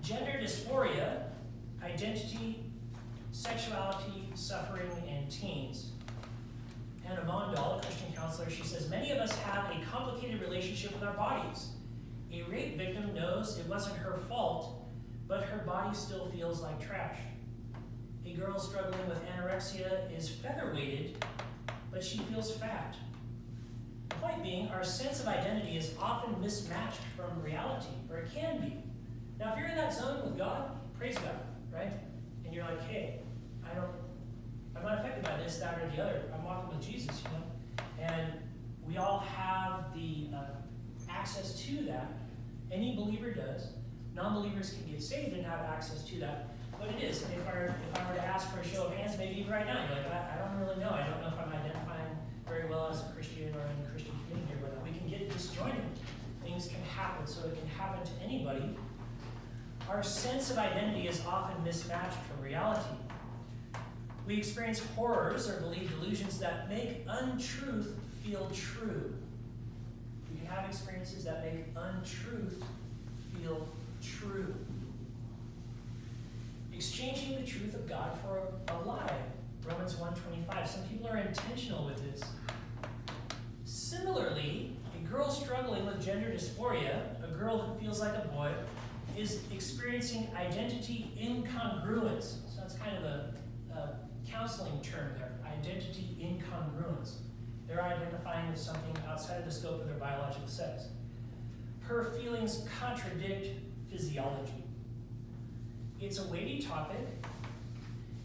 Gender dysphoria, identity, sexuality, suffering, and teens. Hannah Mondal, a Christian counselor, she says, many of us have a complicated relationship with our bodies. A rape victim knows it wasn't her fault, but her body still feels like trash. A girl struggling with anorexia is featherweighted, but she feels fat. The point being, our sense of identity is often mismatched from reality, or it can be. Now, if you're in that zone with God, praise God, right? And you're like, hey, I'm not affected by this, that, or the other. I'm walking with Jesus, And we all have the access to that. Any believer does. Non-believers can get saved and have access to that. But it is. If I were to ask for a show of hands, maybe right now, you're like, I don't really know. I don't know if I'm identifying very well as a Christian or in the Christian community or whatnot. We can get disjointed. Things can happen, so it can happen to anybody. Our sense of identity is often mismatched from reality. We experience horrors or believe delusions that make untruth feel true. We can have experiences that make untruth feel true. Exchanging the truth of God for a lie. Romans 1:25. Some people are intentional with this. Similarly, a girl struggling with gender dysphoria, a girl who feels like a boy, is experiencing identity incongruence. So that's kind of a counseling term there, identity incongruence. They're identifying with something outside of the scope of their biological sex. Her feelings contradict physiology. It's a weighty topic.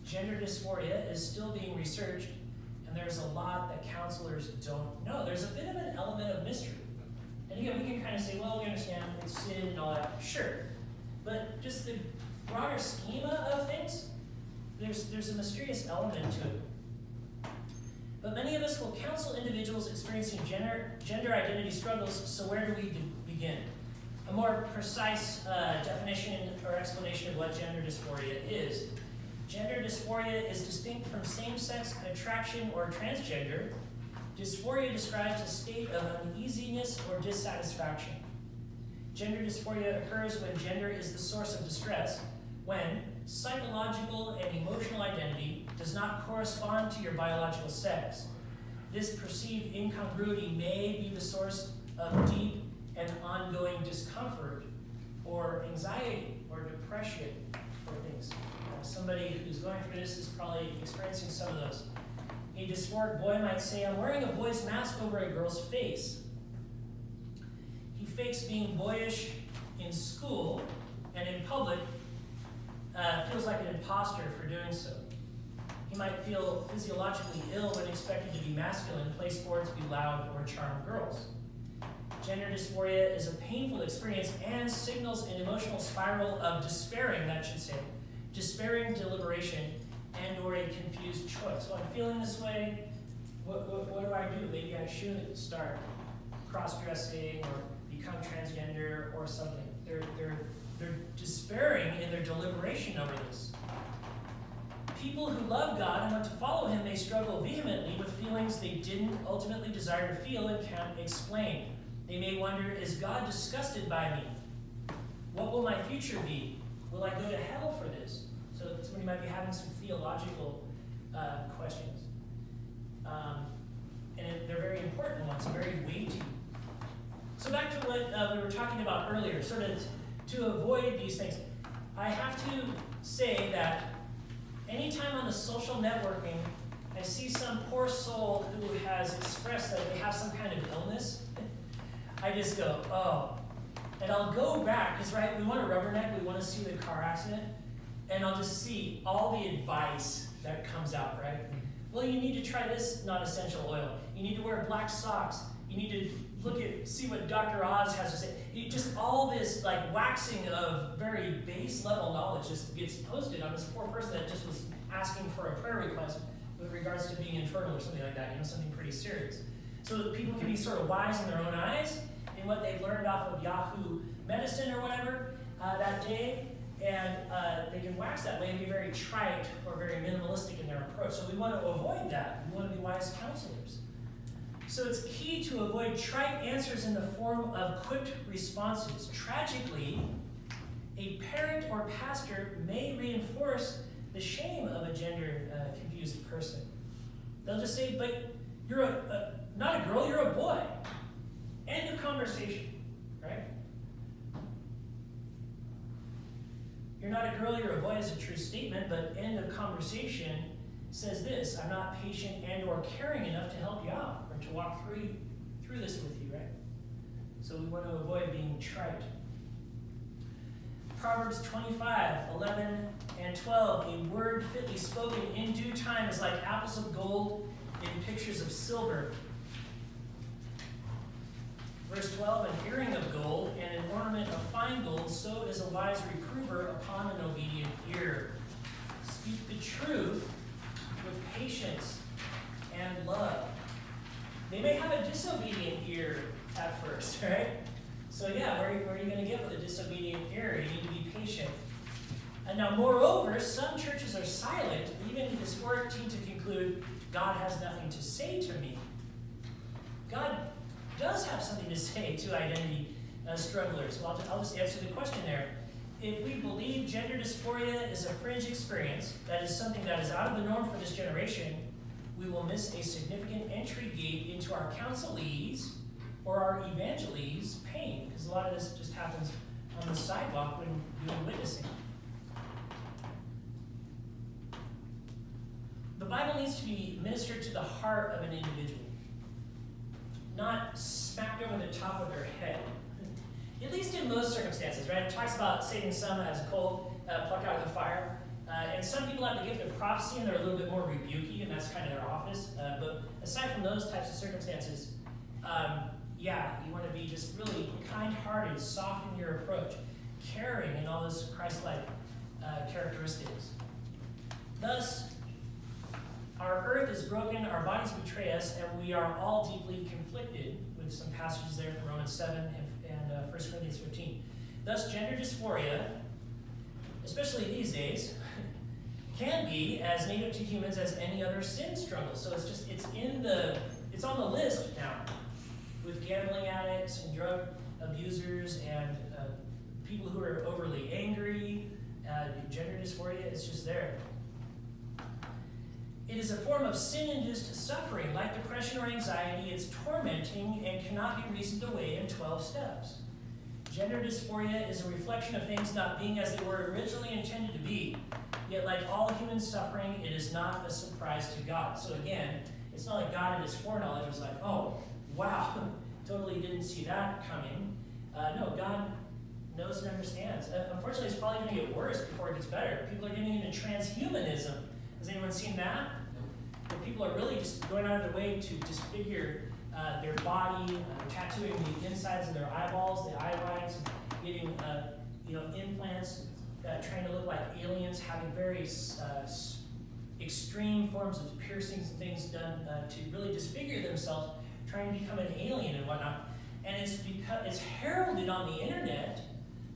Gender dysphoria is still being researched, and there's a lot that counselors don't know. There's a bit of an element of mystery. And again, we can kind of say, well, we understand it's sin and all that. Sure. But just the broader schema of things, there's a mysterious element to it. But many of us will counsel individuals experiencing gender identity struggles, so where do we begin? A more precise definition or explanation of what gender dysphoria is. Gender dysphoria is distinct from same-sex attraction or transgender. Dysphoria describes a state of uneasiness or dissatisfaction. Gender dysphoria occurs when gender is the source of distress, when psychological and emotional identity does not correspond to your biological sex. This perceived incongruity may be the source of deep and ongoing discomfort or anxiety or depression or things. Somebody who's going through this is probably experiencing some of those. A dysphoric boy might say, I'm wearing a boy's mask over a girl's face. He fakes being boyish in school and in public, feels like an imposter for doing so. He might feel physiologically ill when expected to be masculine, play sports, be loud, or charm girls. Gender dysphoria is a painful experience and signals an emotional spiral of despairing deliberation, and or a confused choice. So I'm feeling this way, what do I do? Maybe I should start cross-dressing or become transgender or something. They're despairing in their deliberation over this. People who love God and want to follow him may struggle vehemently with feelings they didn't ultimately desire to feel and can't explain. They may wonder, is God disgusted by me? What will my future be? Will I go to hell for this? So somebody might be having some theological questions. They're very important ones, very weighty. So back to what we were talking about earlier, sort of to avoid these things. I have to say that anytime on the social networking, I see some poor soul who has expressed that they have some kind of illness, I just go, oh. And I'll go back, because right, we want to rubberneck, we want to see the car accident, and I'll just see all the advice that comes out, right? Well, you need to try this non-essential oil. You need to wear black socks. You need to see what Dr. Oz has to say. Just all this like waxing of very base level knowledge just gets posted on this poor person that just was asking for a prayer request with regards to being infertile or something like that, something pretty serious. So that people can be sort of wise in their own eyes in what they've learned off of Yahoo Medicine or whatever that day, and they can wax that way and be very trite or very minimalistic in their approach. So we want to avoid that. We want to be wise counselors. So it's key to avoid trite answers in the form of quick responses. Tragically, a parent or pastor may reinforce the shame of a gender-confused person. They'll just say, but you're not a girl, you're a boy. End of conversation, right? You're not a girl, you're a boy is a true statement, but end of conversation says this: I'm not patient and or caring enough to help you out or to walk through this with you, right? So we want to avoid being trite. Proverbs 25, 11 and 12, a word fitly spoken in due time is like apples of gold in pictures of silver. Verse 12, an earring of gold and an ornament of fine gold, so is a wise reprover upon an obedient ear. Speak the truth with patience and love. They may have a disobedient ear at first, right? So yeah, where are you going to get with a disobedient ear? You need to be patient. And now, moreover, some churches are silent, even historically, to conclude, God has nothing to say to me. God does have something to say to identity strugglers. Well, I'll just answer the question there. If we believe gender dysphoria is a fringe experience, that is something that is out of the norm for this generation, we will miss a significant entry gate into our counselees or our evangelees' pain, because a lot of this just happens on the sidewalk when doing witnessing. The Bible needs to be ministered to the heart of an individual, not smacked over the top of their head. At least in most circumstances, right? It talks about saving some as coal plucked out of the fire. And some people have the gift of prophecy and they're a little bit more rebuky, and that's kind of their office. But aside from those types of circumstances, yeah, you want to be just really kind-hearted, soft in your approach, caring, and all those Christ-like characteristics. Thus, our earth is broken, our bodies betray us, and we are all deeply conflicted, with some passages there from Romans 7 and 1 Corinthians 15. Thus, gender dysphoria, especially these days, can be as native to humans as any other sin struggle. So it's on the list now, with gambling addicts and drug abusers and people who are overly angry. Gender dysphoria is just there. It is a form of sin-induced suffering. Like depression or anxiety, it's tormenting and cannot be reasoned away in 12 steps. Gender dysphoria is a reflection of things not being as they were originally intended to be. Yet, like all human suffering, it is not a surprise to God. So again, it's not like God in his foreknowledge was like, oh, wow, totally didn't see that coming. No, God knows and understands. Unfortunately, it's probably going to get worse before it gets better. People are getting into transhumanism. Has anyone seen that? Where people are really just going out of their way to disfigure their body, tattooing the insides of their eyeballs, the eye whites, getting implants, trying to look like aliens, having very extreme forms of piercings and things done to really disfigure themselves, trying to become an alien and whatnot. And it's because it's heralded on the internet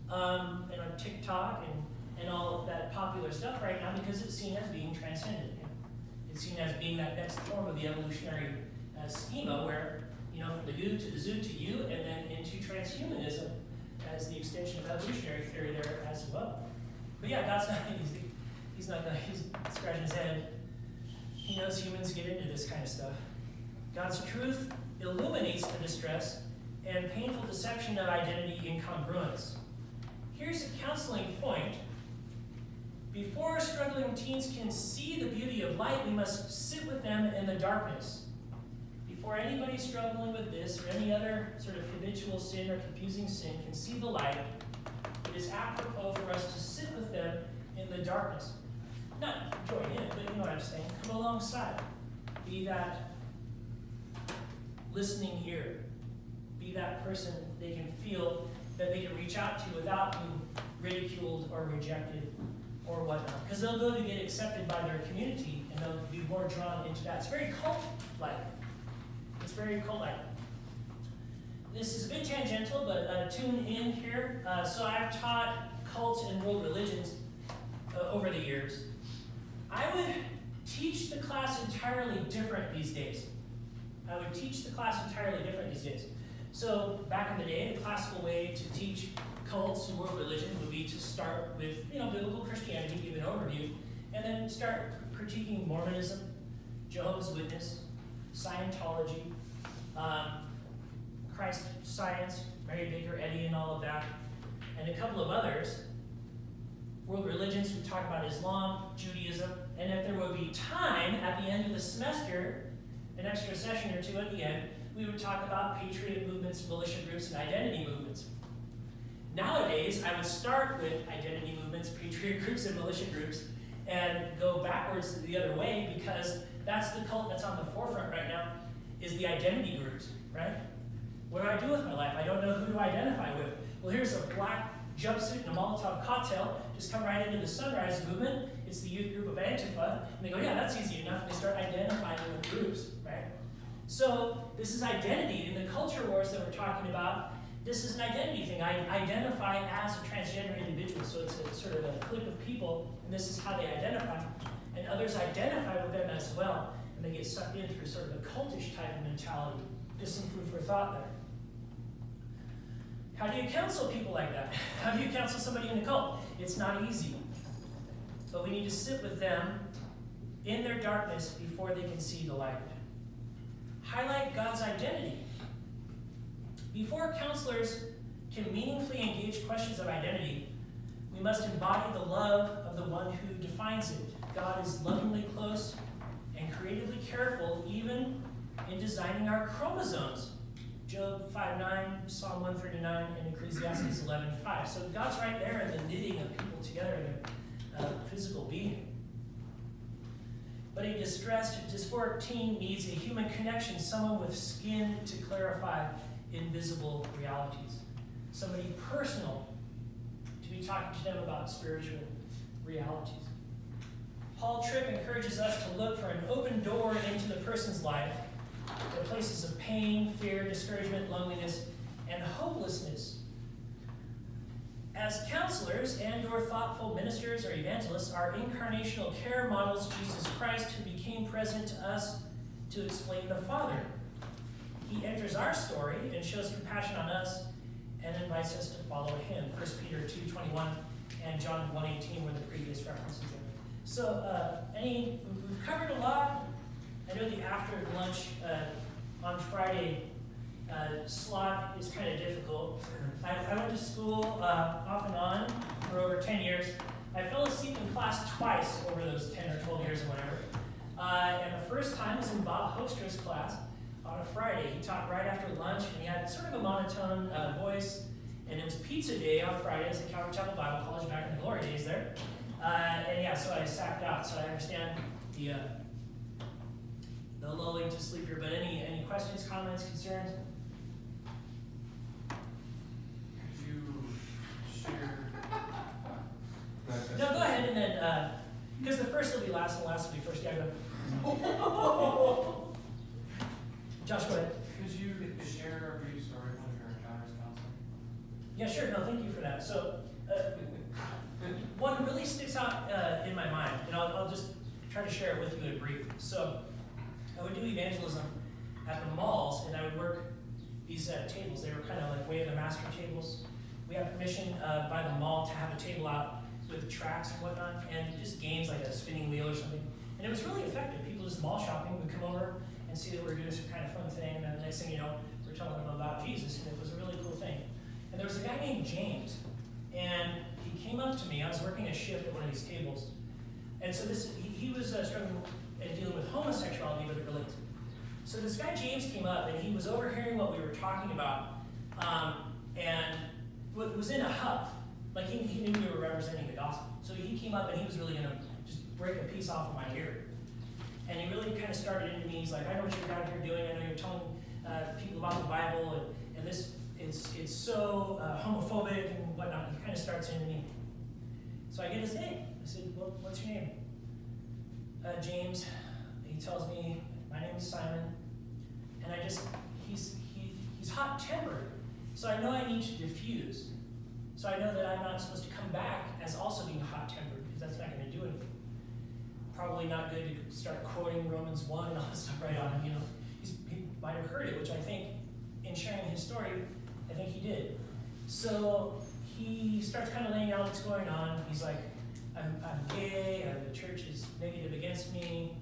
and on TikTok and all of that popular stuff right now because it's seen as being transcendent. It's seen as being that next form of the evolutionary schema where, from the you to the zoo to you and then into transhumanism as the extension of evolutionary theory there as well. But yeah, God's not easy. He's scratching his head. He knows humans get into this kind of stuff. God's truth illuminates the distress and painful deception of identity incongruence. Here's a counseling point. Before struggling teens can see the beauty of light, we must sit with them in the darkness. Before anybody struggling with this or any other sort of habitual sin or confusing sin can see the light, it is apropos for us to sit with them in the darkness. Not join in, but you know what I'm saying. Come alongside. Be that listening ear. Be that person they can feel that they can reach out to without being ridiculed or rejected or whatnot. Because they'll go to get accepted by their community and they'll be more drawn into that. It's very cult-like. It's very cult-like. This is a bit tangential, but tune in here. So I've taught cults and world religions over the years. I would teach the class entirely different these days. So back in the day, the classical way to teach cults and world religion would be to start with biblical Christianity, give an overview, and then start critiquing Mormonism, Jehovah's Witness, Scientology, Christ Science, Mary Baker Eddy and all of that, and a couple of others. World religions would talk about Islam, Judaism, and if there would be time at the end of the semester, an extra session or two at the end, we would talk about patriot movements, militia groups, and identity movements. Nowadays, I would start with identity movements, patriot groups, and militia groups, and go backwards the other way because that's the cult that's on the forefront right now, is the identity groups, right? What do I do with my life? I don't know who to identify with. Well, here's a black jumpsuit and a Molotov cocktail. Just come right into the Sunrise movement. It's the youth group of Antifa. And they go, yeah, that's easy enough. And they start identifying with groups, right? So this is identity. In the culture wars that we're talking about, this is an identity thing. I identify as a transgender individual. So it's a sort of a clique of people, and this is how they identify. And others identify with them as well. And they get sucked in through sort of a cultish type of mentality. Just some food for thought there. How do you counsel people like that? How do you counsel somebody in a cult? It's not easy. But we need to sit with them in their darkness before they can see the light. Highlight God's identity. Before counselors can meaningfully engage questions of identity, we must embody the love of the one who defines it. God is lovingly close and creatively careful, even in designing our chromosomes. Job 5:9, Psalm 139, and Ecclesiastes 11:5. So God's right there in the knitting of people together in a physical being. But a distressed, dysphoric teen needs a human connection, someone with skin to clarify invisible realities. Somebody personal to be talking to them about spiritual realities. Paul Tripp encourages us to look for an open door into the person's life, the places of pain, fear, discouragement, loneliness, and hopelessness. As counselors and/or thoughtful ministers or evangelists, our incarnational care models Jesus Christ, who became present to us to explain the Father. He enters our story and shows compassion on us and invites us to follow him. 1 Peter 2:21 and John 1:18 were the previous references there. So we've covered a lot. I know the after lunch on Friday slot is kind of difficult. I went to school off and on for over 10 years. I fell asleep in class twice over those 10 or 12 years or whatever. And the first time was in Bob Hoster's class on a Friday. He taught right after lunch, and he had sort of a monotone voice. And it was pizza day on Fridays at Calvary Chapel Bible College back in the glory days there. And yeah, so I sacked out. So I understand the lulling to sleep here. But any questions, comments, concerns? Could you share? No, go ahead and then, because the first will be last and last will be first. Yeah, go. Josh, go ahead. Could you share a brief story of one of your encounters, counselor? Yeah, sure. No, thank you for that. So, one really sticks out in my mind, and I'll just try to share it with you in brief. So, I would do evangelism at the malls, and I would work these tables. They were kind of like way of the master tables. We had permission by the mall to have a table out with tracks and whatnot, and just games like a spinning wheel or something. And it was really effective. People just mall shopping would come over and see that we were doing some kind of fun thing, and then the next thing you know, we're telling them about Jesus, and it was a really cool thing. And there was a guy named James, and he came up to me. I was working a shift at one of these tables, and so he was struggling and dealing with homosexuality, but it relates. So this guy James came up, and he was overhearing what we were talking about, and was in a huff. Like he knew we were representing the gospel. So he came up, and he was really going to just break a piece off of my ear. And he really kind of started into me. He's like, I know what you're down here doing. I know you're telling people about the Bible, and this it's so homophobic and whatnot. He kind of starts into me. So I get his name. I said, well, what's your name? James. He tells me, my name is Simon. And he's hot-tempered. So I know I need to diffuse. So I know that I'm not supposed to come back as also being hot-tempered, because that's not going to do anything. Probably not good to start quoting Romans 1 and all this stuff right on him. You know, he might have heard it, which I think, in sharing his story, I think he did. So he starts kind of laying out what's going on. He's like, I'm gay, the church is negative against me.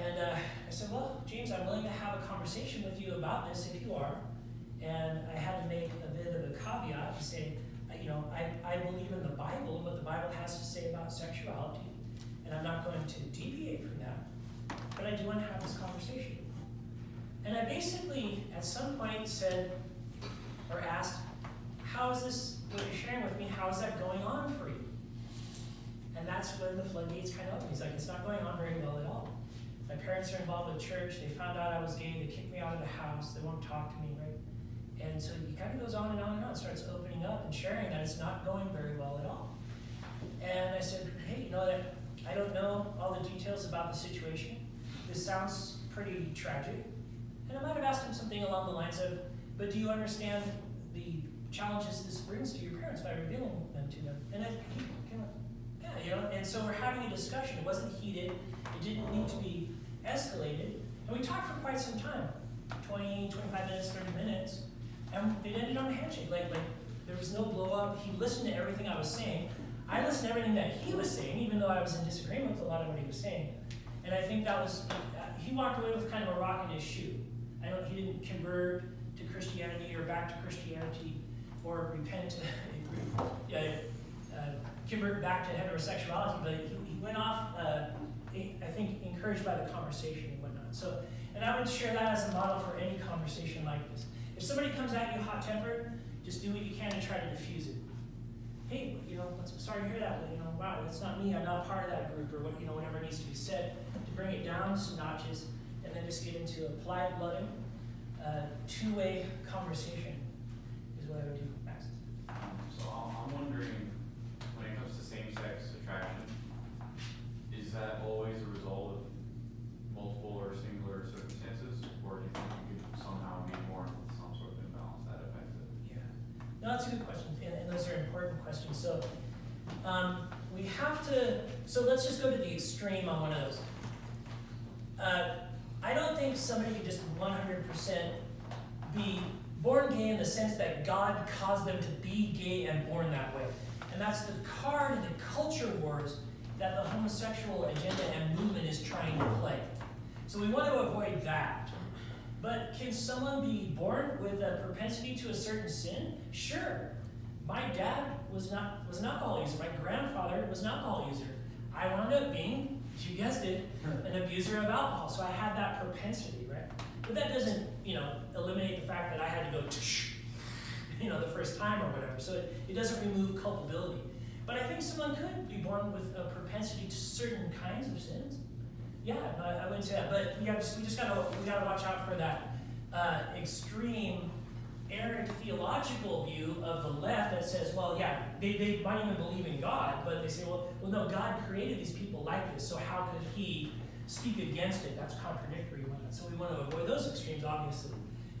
And I said, well, James, I'm willing to have a conversation with you about this if you are. And I had to make a bit of a caveat to say, you know, I believe in the Bible and what the Bible has to say about sexuality. And I'm not going to deviate from that, but I do want to have this conversation. And I basically, at some point, said, or asked, how is this, what you're sharing with me, how is that going on for you? And that's when the floodgates kind of opened. He's like, it's not going on very well at all. My parents are involved with church, they found out I was gay, they kicked me out of the house, they won't talk to me, right? And so he kind of goes on and on and on, starts opening up and sharing that it's not going very well at all. And I said, hey, you know that, I don't know all the details about the situation. This sounds pretty tragic. And I might have asked him something along the lines of, but do you understand the challenges this brings to your parents by revealing them to them? And he came up, yeah, you know, and so we're having a discussion. It wasn't heated. It didn't need to be escalated. And we talked for quite some time, 20, 25 minutes, 30 minutes. And it ended on a handshake. Like there was no blow up. He listened to everything I was saying. I listened to everything that he was saying, even though I was in disagreement with a lot of what he was saying. And I think that was, he walked away with kind of a rock in his shoe. I know he didn't convert to Christianity or back to Christianity or repent, convert back to heterosexuality, but he went off, I think, encouraged by the conversation and whatnot. So, and I would share that as a model for any conversation like this. If somebody comes at you hot-tempered, just do what you can to try to diffuse it. Hey, you know, sorry to hear that, but, you know, wow, that's not me, I'm not part of that group, or what, you know, whatever needs to be said to bring it down some notches, and then just get into a polite, loving, two-way conversation is what I would do, Max. So I'm wondering, when it comes to same-sex attraction, is that always a result of multiple or singular circumstances, or do you think you could somehow be born with some sort of imbalance that affects it? Yeah, no, that's a good question, and those are important questions. So we have to, so let's just go to the extreme on one of those. I don't think somebody could just 100% be born gay in the sense that God caused them to be gay and born that way. And that's the card in the culture wars that the homosexual agenda and movement is trying to play. So we want to avoid that. But can someone be born with a propensity to a certain sin? Sure. My dad was an alcohol user. My grandfather was an alcohol user. I wound up being, you guessed it, an abuser of alcohol. So I had that propensity, right? But that doesn't, you know, eliminate the fact that I had to go, you know, the first time or whatever. So it doesn't remove culpability. But I think someone could be born with a propensity to certain kinds of sins. Yeah, I wouldn't say that. But we just gotta watch out for that extreme, errant theological view of the left that says, well, yeah, they might even believe in God, but they say, well, no, God created these people like this, so how could he speak against it, that's contradictory and whatnot. So we want to avoid those extremes, obviously.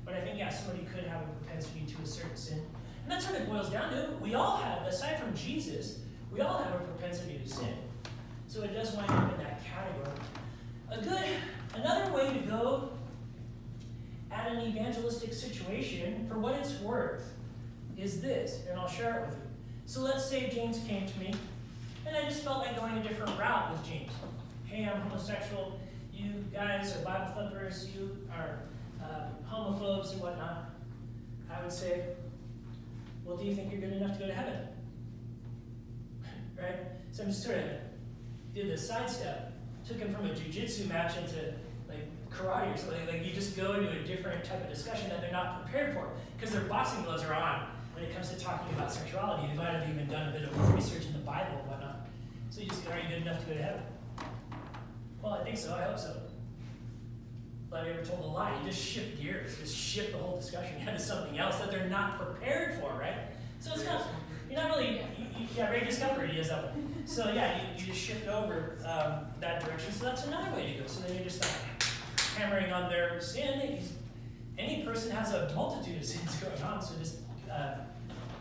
But I think, yeah, somebody could have a propensity to a certain sin. And that's what it boils down to. We all have, aside from Jesus, we all have a propensity to sin. So it does wind up in that category. Another way to go at an evangelistic situation, for what it's worth, is this, and I'll share it with you. So let's say James came to me, and I just felt like going a different route with James. Hey, I'm homosexual. You guys are Bible flippers. You are homophobes and whatnot. I would say, well, do you think you're good enough to go to heaven? Right? So I'm just sort of did the sidestep. Took him from a jiu-jitsu match into like karate or something. Like you just go into a different type of discussion that they're not prepared for because their boxing gloves are on when it comes to talking about sexuality. They might have even done a bit of research in the Bible and whatnot. So you just, are you good enough to go to heaven? Well, I think so. I hope so. But I never told a lie. You just shift gears. Just shift the whole discussion into something else that they're not prepared for, right? So it's not, you're not really, very discovery is that one. So yeah, you just shift over that direction. So that's another way to go. So then you're just hammering on their sin. Any person has a multitude of sins going on. So just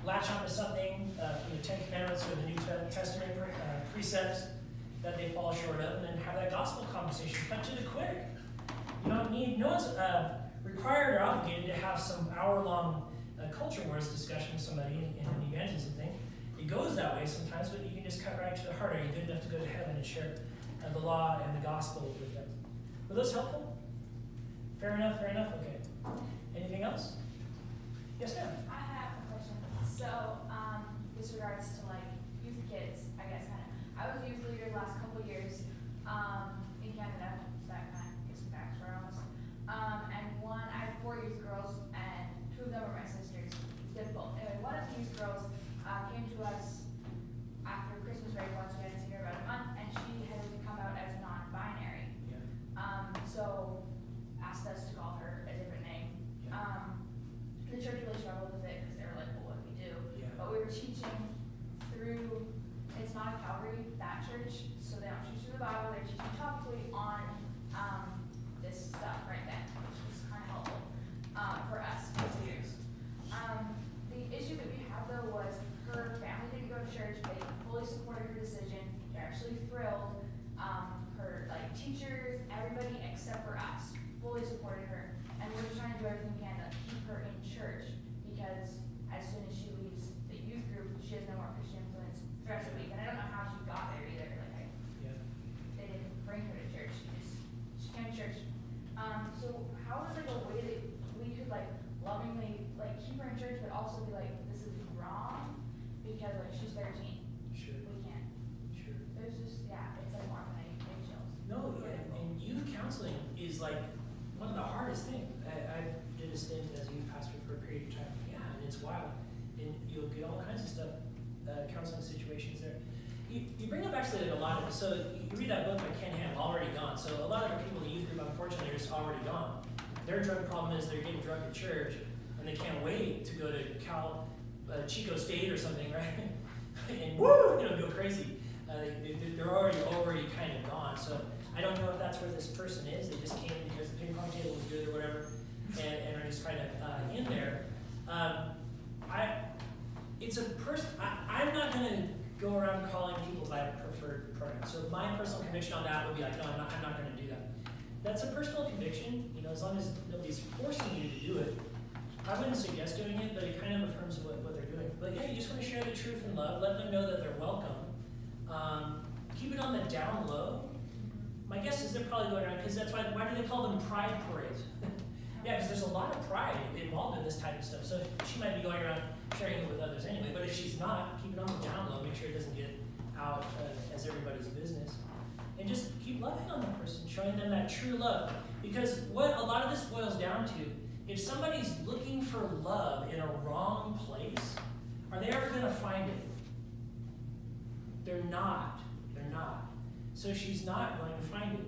latch onto something from the Ten Commandments or the New Testament precepts that they fall short of, and then have that gospel conversation. Cut to the quick. You don't need, no one's required or obligated to have some hour-long culture wars discussion with somebody in an evangelism thing. It goes that way sometimes, but you can just cut right to the heart. Are you good enough to go to heaven and share the law and the gospel with them? Were those helpful? Fair enough, okay. Anything else? Yes, ma'am? I have a question. So, with regards to like youth kids, I guess I was a youth leader the last couple of years in Canada, so that kind of gets me back to where I was. And I had 4 youth girls, and 2 of them were my sisters. It was difficult. Anyway, one of these girls came to us after Christmas break once. We hadn't seen her about a month, and she had come out as non-binary. Yeah. So asked us to call her a different name. Yeah. The church really struggled with it because they were like, well, what do we do? Yeah. But we were teaching through, it's not a Calvary, that church, so they don't teach through the Bible, they're teaching topically on this stuff right then, which was kind of helpful for us as leaders. The issue that we had though was her family didn't go to church, they fully supported her decision, they're actually thrilled. Her teachers, everybody except for us, fully supported her, and we're just trying to do everything we can to keep her in church because as soon as she leaves the youth group, she has no more Christian influence the rest of the week. And I don't know how she got there either. They didn't bring her to church. She came to church. So how is a way that we could lovingly keep her in church, but also be like, this is wrong because she's 13. Sure. We can't. Sure. There's just it's more than I get chills. No, and youth counseling is one of the hardest things. I did a stint as a youth pastor for a period of time. Yeah, and it's wild. And you'll get all kinds of stuff, counseling situations there. You bring up actually a lot of, so you read that book by Ken Ham, Already Gone. So a lot of the people in the youth group, unfortunately, are just already gone. Their drug problem is they're getting drugged at church, and they can't wait to go to Chico State or something, right? And go crazy. They're already kind of gone. So I don't know if that's where this person is. They just came because the ping pong table was good or whatever, and are just kind of in there. It's a person. I'm not going to go around calling people by preferred pronouns. So my personal conviction on that would be no, I'm not going to do that. That's a personal conviction. As long as nobody's forcing you to do it, I wouldn't suggest doing it, but it kind of affirms what they're doing. But yeah, you just want to share the truth and love. Let them know that they're welcome. Keep it on the down low. My guess is they're probably going around, because that's why do they call them pride parades? Yeah, because there's a lot of pride involved in this type of stuff. So she might be going around sharing it with others anyway. But if she's not, keep it on the down low. Make sure it doesn't get out as everybody's business. And just keep loving on the person, showing them that true love. Because what a lot of this boils down to, if somebody's looking for love in a wrong place, are they ever going to find it? They're not. They're not. So she's not going to find it.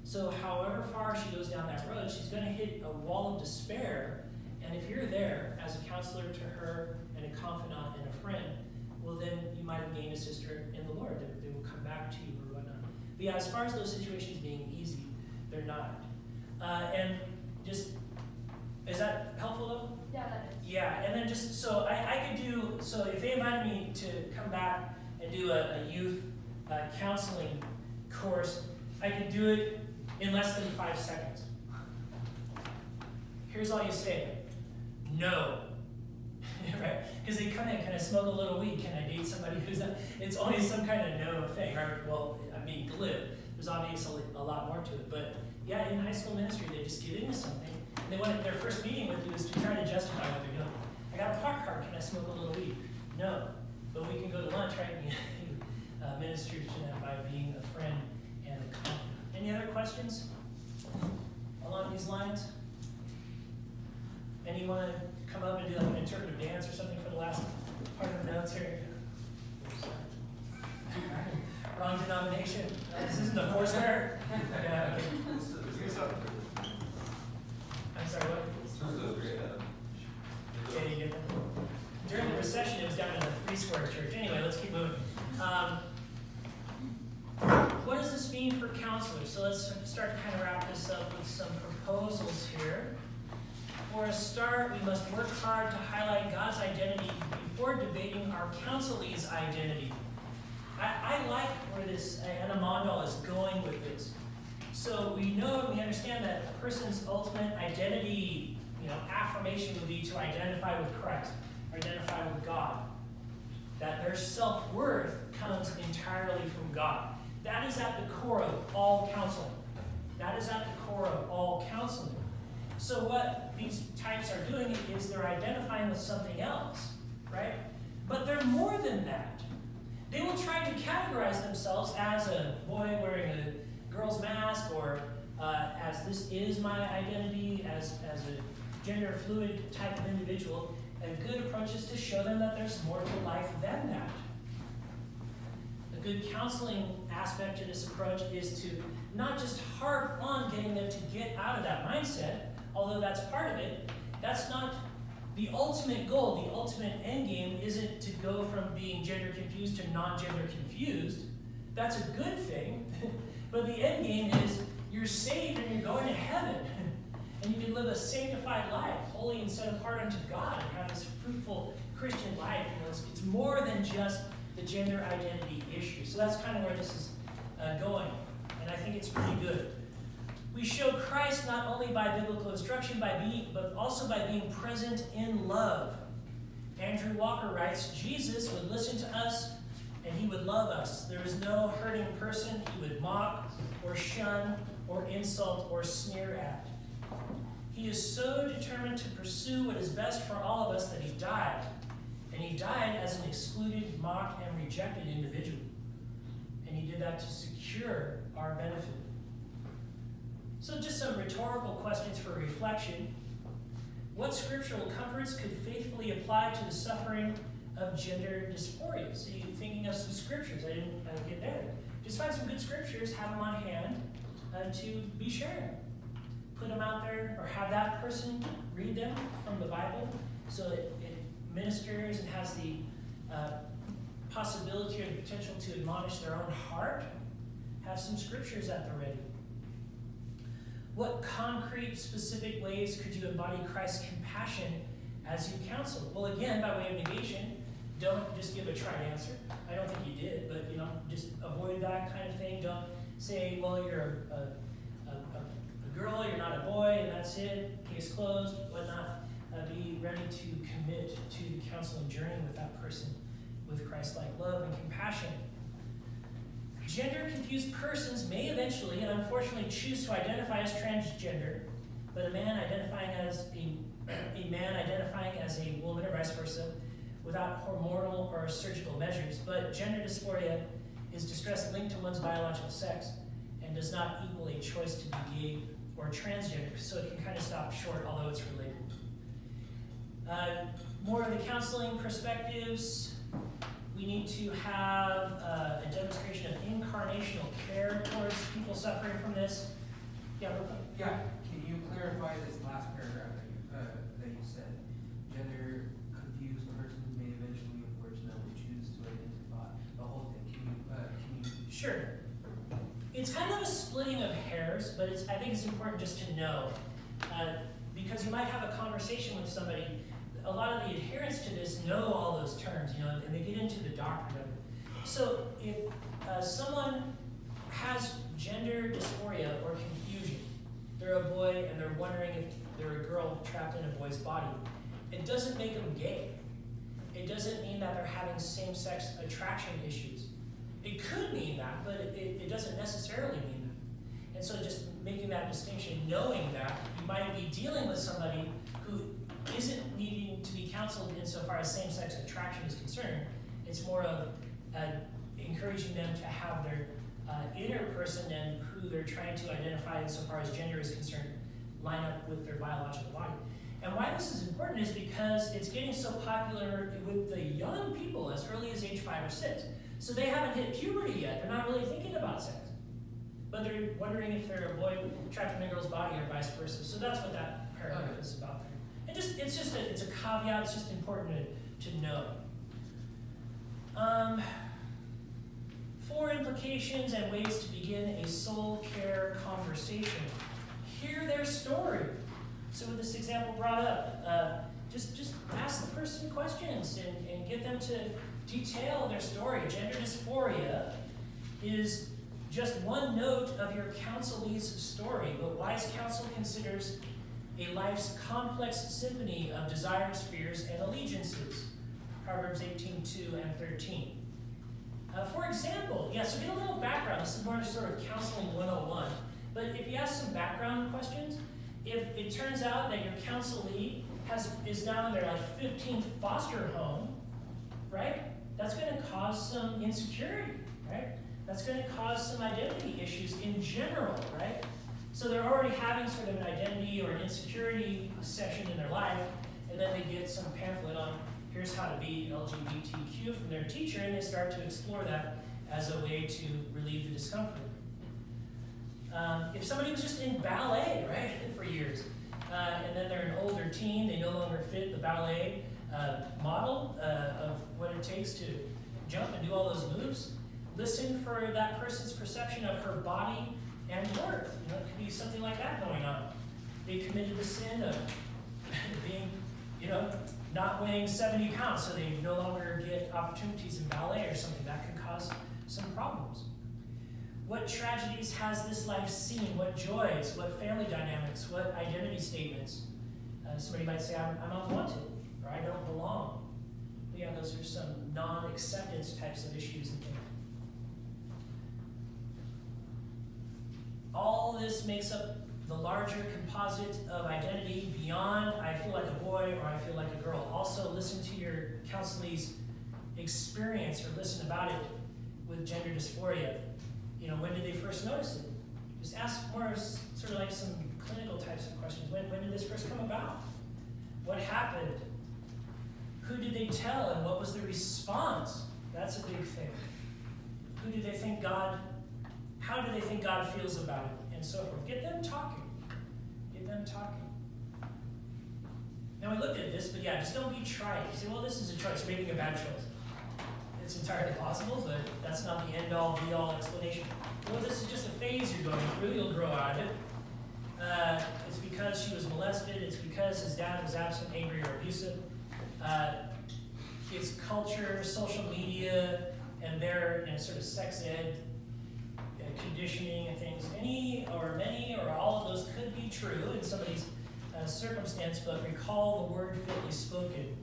So however far she goes down that road, she's going to hit a wall of despair. And if you're there as a counselor to her and a confidant and a friend, well then you might have gained a sister in the Lord. They will come back to you or whatnot. But yeah, as far as those situations being easy, they're not. And just, is that helpful though? Yeah, that is. Yeah, and then just, so I could do, so if they invited me to come back and do a youth counseling course, I could do it in less than 5 seconds. Here's all you say, no. Right? Because they come in, can I smoke a little weed? Can I date somebody who's not? It's always some kind of no thing. Or, well, I'm being glib. There's obviously a lot more to it. But yeah, in high school ministry, they just get into something. And they want their first meeting with you is to try to justify what they're doing. I got a park card, can I smoke a little weed? No. But we can go to lunch, right? And you minister to them by being a friend and a confidant. Any other questions along these lines? Anyone come up and do like an interpretive dance or something for the last part of the notes here? Wrong denomination. This isn't a Foursquare. Yeah. Okay. I'm sorry, what? Yeah, you get that. During the recession, it was down in the 3 Square Church. Anyway, let's keep moving. What does this mean for counselors? So let's start to kind of wrap this up with some proposals here. For a start, we must work hard to highlight God's identity before debating our counselee's identity. I like where this Anna Mondal is going with this. So we know and we understand that a person's ultimate identity, affirmation would be to identify with Christ, identify with God. That their self-worth comes entirely from God. That is at the core of all counseling. That is at the core of all counseling. So what these types are doing is they're identifying with something else, right? But they're more than that. They will try to categorize themselves as a boy wearing a girl's mask, or as this is my identity, as a gender fluid type of individual. A good approach is to show them that there's more to life than that. A good counseling aspect to this approach is to not just harp on getting them to get out of that mindset, although that's part of it. That's not the ultimate goal. The ultimate end game isn't to go from being gender confused to non-gender confused. That's a good thing. But the end game is you're saved and you're going to heaven. And you can live a sanctified life, holy and set apart unto God, and have this fruitful Christian life. It's more than just the gender identity issue. So that's kind of where this is going. And I think it's pretty good. We show Christ not only by biblical instruction, but also by being present in love. Andrew Walker writes, Jesus would listen to us and he would love us. There is no hurting person he would mock or shun or insult or sneer at. He is so determined to pursue what is best for all of us that he died. And he died as an excluded, mocked, and rejected individual. And he did that to secure our benefit. So just some rhetorical questions for reflection. What scriptural comforts could faithfully apply to the suffering of gender dysphoria? So you're thinking of some scriptures. I didn't get there. Just find some good scriptures, have them on hand to be sharing. Put them out there, or have that person read them from the Bible, so it ministers and has the possibility or the potential to admonish their own heart. Have some scriptures at the ready. What concrete, specific ways could you embody Christ's compassion as you counsel? Well, again, by way of negation, don't just give a trite answer. I don't think you did, but just avoid that kind of thing. Don't say, well, you're a girl, you're not a boy, and that's it, case closed, whatnot. Be ready to commit to the counseling journey with that person with Christ-like love and compassion. Gender-confused persons may eventually and unfortunately choose to identify as transgender, but a man identifying as a man identifying as a woman or vice versa without hormonal or surgical measures. But gender dysphoria is distress linked to one's biological sex and does not equal a choice to be gay or transgender, so it can kind of stop short, although it's related. More of the counseling perspectives. We need to have a demonstration of incarnational care towards people suffering from this. Yeah, Yeah, can you clarify this last paragraph that you said? Gender confused persons may eventually, unfortunately, choose to identify the whole thing. Can you? Sure. It's kind of a splitting of hairs, but I think it's important just to know, because you might have a conversation with somebody. A lot of the adherents to this know all those terms, and they get into the doctrine of it. So if someone has gender dysphoria or confusion, they're a boy and they're wondering if they're a girl trapped in a boy's body, it doesn't make them gay. It doesn't mean that they're having same-sex attraction issues. It could mean that, but it doesn't necessarily mean that. And so just making that distinction, knowing that you might be dealing with somebody who isn't needing to be counseled insofar as same-sex attraction is concerned. It's more of encouraging them to have their inner person and who they're trying to identify insofar as gender is concerned line up with their biological body. And why this is important is because it's getting so popular with the young people as early as age 5 or 6. So they haven't hit puberty yet. They're not really thinking about sex. But they're wondering if they're a boy trapped in a girl's body or vice versa. So that's what that paragraph is about there. And it's a caveat, it's just important to know. 4 implications and ways to begin a soul care conversation. Hear their story. So with this example brought up, just ask the person questions and get them to detail their story. Gender dysphoria is just one note of your counselee's story, but wise counsel considers a life's complex symphony of desires, fears, and allegiances. Proverbs 18:2 and 13. For example, so get a little background. This is more sort of counseling 101. But if you ask some background questions, if it turns out that your counselee is now in their 15th foster home, right? That's going to cause some insecurity, right? That's going to cause some identity issues in general, right? So they're already having sort of an identity or an insecurity session in their life, and then they get some pamphlet on here's how to be LGBTQ from their teacher, and they start to explore that as a way to relieve the discomfort. If somebody was just in ballet, right, for years, and then they're an older teen, they no longer fit the ballet model of what it takes to jump and do all those moves, listen for that person's perception of her body and worth. It could be something like that going on. They committed the sin of being, not weighing 70 pounds, so they no longer get opportunities in ballet or something. That can cause some problems. What tragedies has this life seen? What joys? What family dynamics? What identity statements? Somebody might say, I'm unwanted, or I don't belong. But yeah, those are some non-acceptance types of issues and things. All this makes up the larger composite of identity beyond I feel like a boy or I feel like a girl. Also listen to your counselee's experience or listen about it with gender dysphoria. When did they first notice it? Just ask more sort of like some clinical types of questions. When did this first come about? What happened? Who did they tell and what was the response? That's a big thing. Who do they think God, how do they think God feels about it? And so forth. Get them talking. Get them talking. Now we looked at this, but just don't be trite. You say, well, this is a choice. You're making a bad choice. It's entirely possible, but that's not the end-all, be-all explanation. Well, this is just a phase you're going through. You'll grow out of it. It's because she was molested. It's because his dad was absent, angry, or abusive. It's culture, social media, and their sort of sex ed conditioning and things. Any or many or all of those could be true in somebody's circumstance, but recall the word fitly spoken.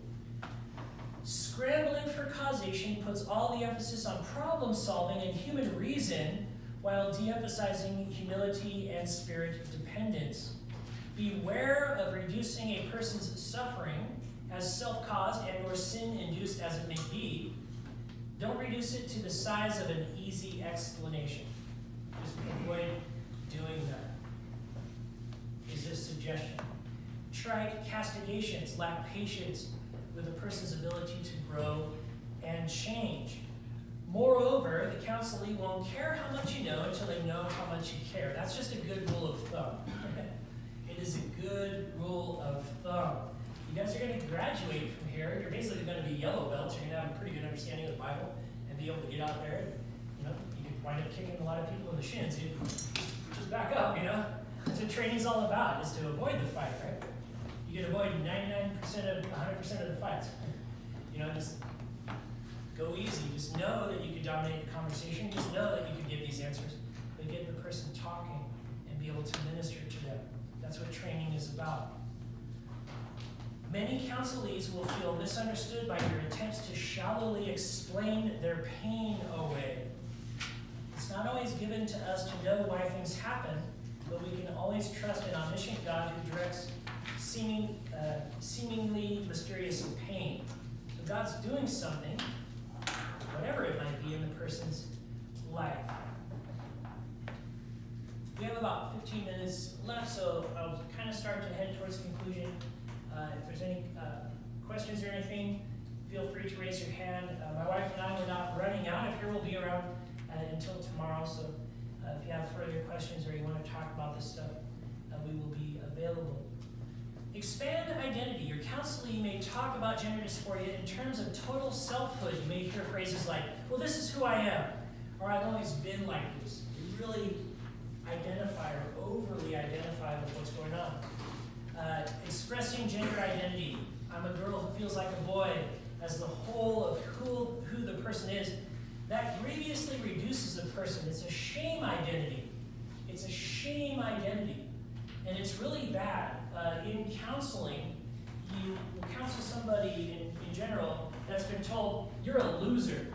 Scrambling for causation puts all the emphasis on problem solving and human reason while de-emphasizing humility and spirit dependence. Beware of reducing a person's suffering as self-caused and or sin-induced as it may be. Don't reduce it to the size of an easy explanation. Just avoid doing that. Is this suggestion? Trite castigations lack patience with a person's ability to grow and change. Moreover, the counselee won't care how much you know until they know how much you care. That's just a good rule of thumb. It is a good rule of thumb. You guys are going to graduate from here. You're basically going to be yellow belts. You're going to have a pretty good understanding of the Bible and be able to get out there and, you can wind up kicking a lot of people in the shins. You just back up, you know? That's what training's all about, is to avoid the fight, right? You can avoid 99% of 100% of the fights. You know, just go easy. Just know that you can dominate the conversation. Just know that you can give these answers. But get the person talking and be able to minister to them. That's what training is about. Many counselees will feel misunderstood by your attempts to shallowly explain their pain away. It's not always given to us to know why things happen, but we can always trust an omniscient God who directs seemingly mysterious pain. So God's doing something, whatever it might be, in the person's life. We have about 15 minutes left, so I'll kind of start to head towards conclusion. If there's any questions or anything, feel free to raise your hand. My wife and I, we're not running out of here. We'll be around until tomorrow, so if you have further questions or you want to talk about this stuff, we will be available. Expand identity. Your counselee may talk about gender dysphoria in terms of total selfhood. You may hear phrases like, well, this is who I am, or I've always been like this. You really identify or overly identify with what's going on. Expressing gender identity. I'm a girl who feels like a boy, as the whole of who the person is. That grievously reduces a person. It's a shame identity. It's a shame identity. And it's really bad. In counseling, you will counsel somebody in general that's been told, you're a loser,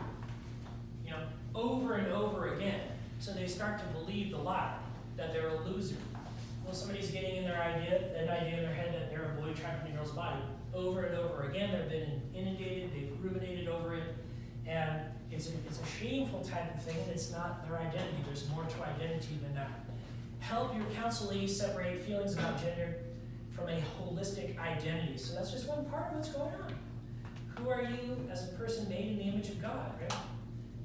you know, over and over again. So they start to believe the lie that they're a loser. Well, somebody's getting in an idea in their head that they're a boy trapped in a girl's body. Over and over again, they've been inundated, they've ruminated over it, and it's a shameful type of thing, and it's not their identity. There's more to identity than that. Help your counselee separate feelings about gender from a holistic identity. So that's just one part of what's going on. Who are you as a person made in the image of God, right?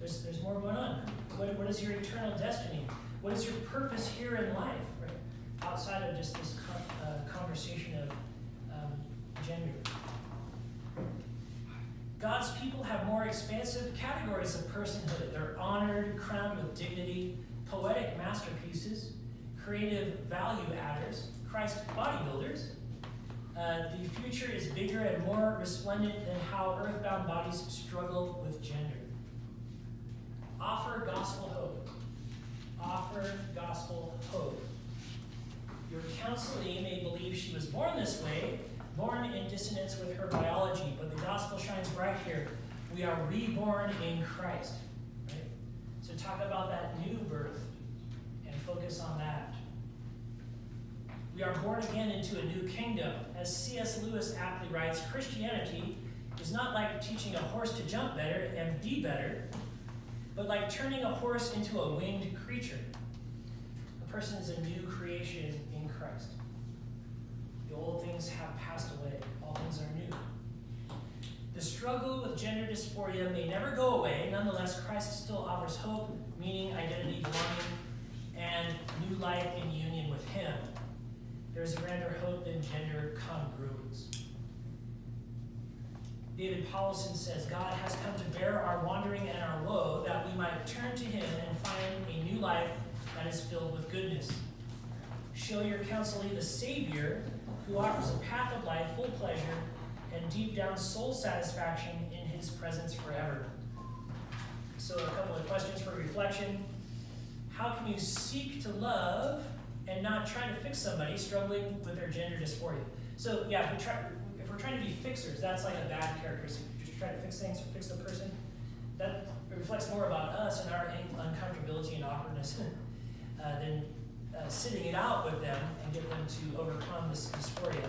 There's more going on. What is your eternal destiny? What is your purpose here in life, right? Outside of just this conversation of gender. God's people have more expansive categories of personhood. They're honored, crowned with dignity, poetic masterpieces, creative value adders, Christ bodybuilders. The future is bigger and more resplendent than how earthbound bodies struggle with gender. Offer gospel hope. Offer gospel hope. Your counselee may believe she was born this way, born in dissonance with her biology, but the gospel shines bright here. We are reborn in Christ. Right? So talk about that new birth and focus on that. We are born again into a new kingdom. As C.S. Lewis aptly writes, Christianity is not like teaching a horse to jump better and be better, but like turning a horse into a winged creature. A person is a new creation in Christ. The old things have passed away. All things are new. The struggle with gender dysphoria may never go away. Nonetheless, Christ still offers hope, meaning, identity, belonging, and new life in union with Him. There's a grander hope than gender congruence. David Paulson says, God has come to bear our wandering and our woe, that we might turn to Him and find a new life that is filled with goodness. Show your counselee the Savior who offers a path of life, full pleasure, and deep down soul satisfaction in His presence forever. So a couple of questions for reflection. How can you seek to love and not try to fix somebody struggling with their gender dysphoria? So yeah, if we're trying to be fixers, that's like a bad characteristic. Just try to fix things or fix the person. That reflects more about us and our uncomfortability and awkwardness than sitting it out with them and get them to overcome this dysphoria.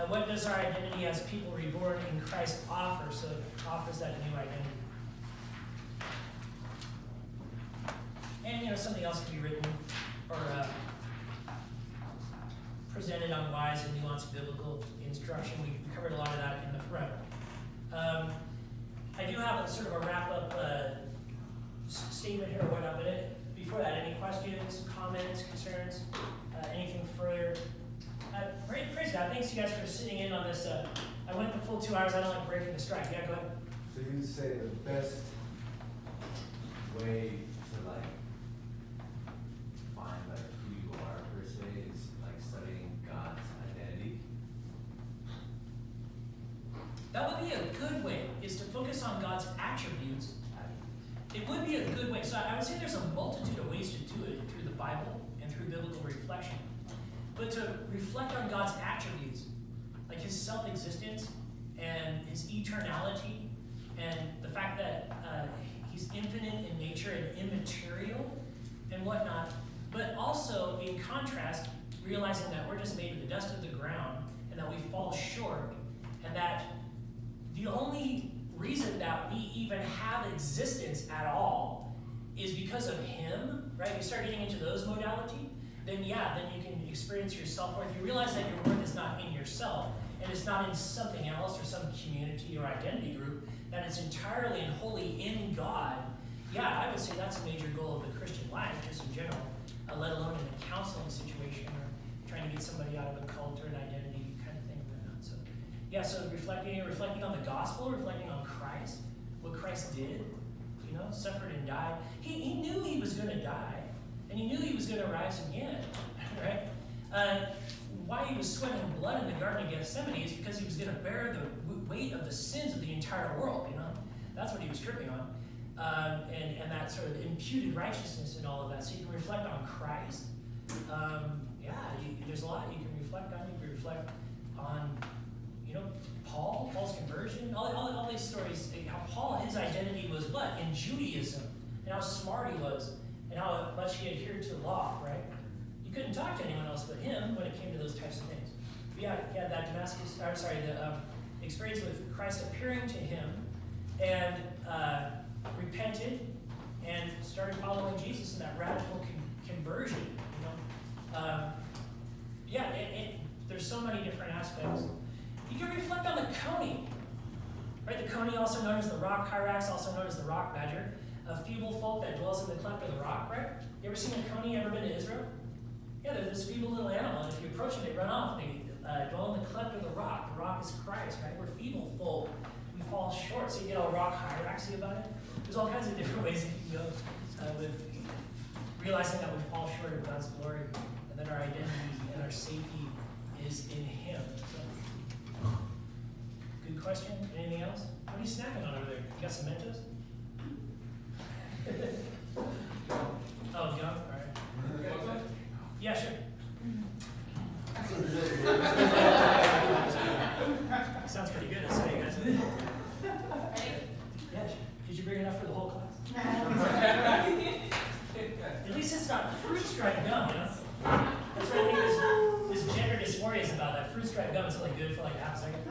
What does our identity as people reborn in Christ offer? So it offers that new identity. And something else can be written or presented on wise and nuanced biblical instruction. We covered a lot of that in the front. I do have a sort of a wrap-up statement here or whatnot, but before that, any questions, comments, concerns, anything further? Praise God. Thanks you guys for sitting in on this. I went the full 2 hours. I don't like breaking the strike. Yeah, go ahead. So you would say the best way to like find like who you are per se is like studying God's identity? That would be a good way, is to focus on God's attributes. It would be a good way. So I would say there's a multitude of ways to do it through the Bible and through biblical reflection. But to reflect on God's attributes, like his self-existence and his eternality, and the fact that he's infinite in nature and immaterial and whatnot, but also in contrast, realizing that we're just made of the dust of the ground and that we fall short, and that the only reason that we even have existence at all is because of him, right? You start getting into those modality, then yeah, then you can experience your self-worth. You realize that your worth is not in yourself, and it's not in something else or some community or identity group, that it's entirely and wholly in God. Yeah, I would say that's a major goal of the Christian life, just in general, let alone in a counseling situation or trying to get somebody out of a cult or an identity kind of thing. So, yeah, so reflecting on the gospel, reflecting on Christ, what Christ did, suffered and died. He knew he was going to die, and he knew he was going to rise again, right? Why he was sweating blood in the Garden of Gethsemane is because he was going to bear the weight of the sins of the entire world, That's what he was tripping on. And that sort of imputed righteousness and all of that. So you can reflect on Christ. There's a lot you can reflect on. You can reflect on, Paul's conversion, all these stories, how Paul, his identity was what? In Judaism, and how smart he was, and how much he adhered to law, right? You couldn't talk to anyone else but him when it came to those types of things. But yeah, he had that the experience with Christ appearing to him, and repented, and started following Jesus in that radical conversion, there's so many different aspects. You can reflect on the coney, right? The coney, also known as the rock hyrax, also known as the rock badger, a feeble folk that dwells in the cleft of the rock, right? You ever seen a coney? Ever been to Israel? Yeah, they're this feeble little animal, and if you approach them, they run off. They dwell in the cleft of the rock. The rock is Christ, right? We're feeble folk. We fall short, so you get all rock hyraxy about it. There's all kinds of different ways that you can go with realizing that we fall short of God's glory, and that our identity and our safety is in him. So, good question. Anything else? What are you snacking on over there? You got some Mentos? Oh, John? All right. Yeah, sure. Sounds pretty good. I say, you guys. Yeah. Did you bring enough for the whole class? At least it's not fruit stripe gum, That's what I think this gender dysphoria is about. That fruit stripe gum is only good for like a half a second.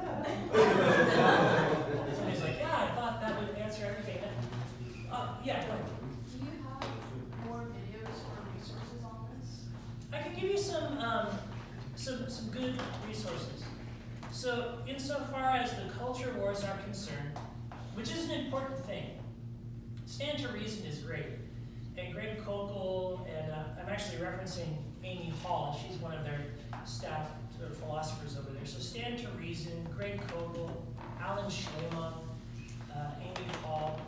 Somebody's like, yeah, I thought that would answer everything. Yeah, go ahead. Do you have more videos or resources on this? I can give you some good resources. So, insofar as the culture wars are concerned, which is an important thing, Stand to Reason is great. And Greg Kokel, and I'm actually referencing Amy Hall, and she's one of their staff sort of philosophers over there. So Stand to Reason, Greg Kokel, Alan Schlema, Amy Hall,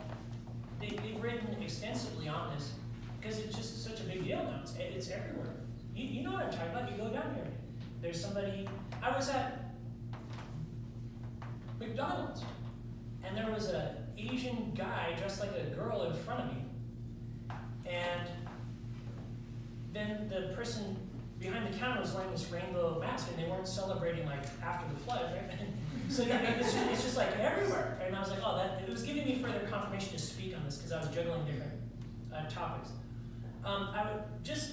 they've written extensively on this because it's just such a big deal now. It's everywhere. You know what I'm talking about. You go down here. There's somebody. I was at McDonald's, and there was an Asian guy dressed like a girl in front of me. And then the person behind the counter was wearing this rainbow mask, and they weren't celebrating like after the flood, right? So it's just like everywhere. And I was like, it was giving me further confirmation to speak on this because I was juggling different topics. I would just,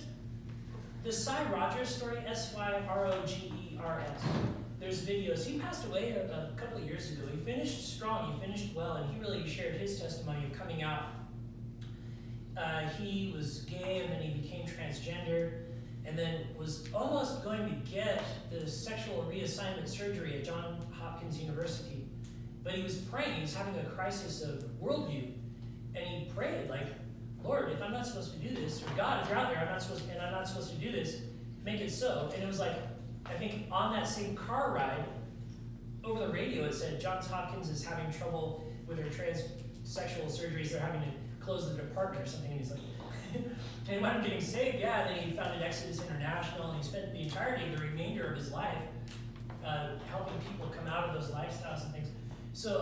the Sy Rogers story, S-Y-R-O-G-E-R-S, there's videos. He passed away a couple of years ago. He finished strong, he finished well, and he really shared his testimony of coming out. He was gay, and then he became transgender, and then was almost going to get the sexual reassignment surgery at Johns Hopkins University. But he was praying, he was having a crisis of worldview, and he prayed, like, Lord, if I'm not supposed to do this, or God, if you're out there, I'm not supposed to do this, make it so. And it was like, I think on that same car ride, over the radio it said Johns Hopkins is having trouble with their transsexual surgeries, they're having to close the department or something, and he's like, And he wound up getting saved, yeah, and then he founded Exodus International, and he spent the entirety of the remainder of his life helping people come out of those lifestyles and things. So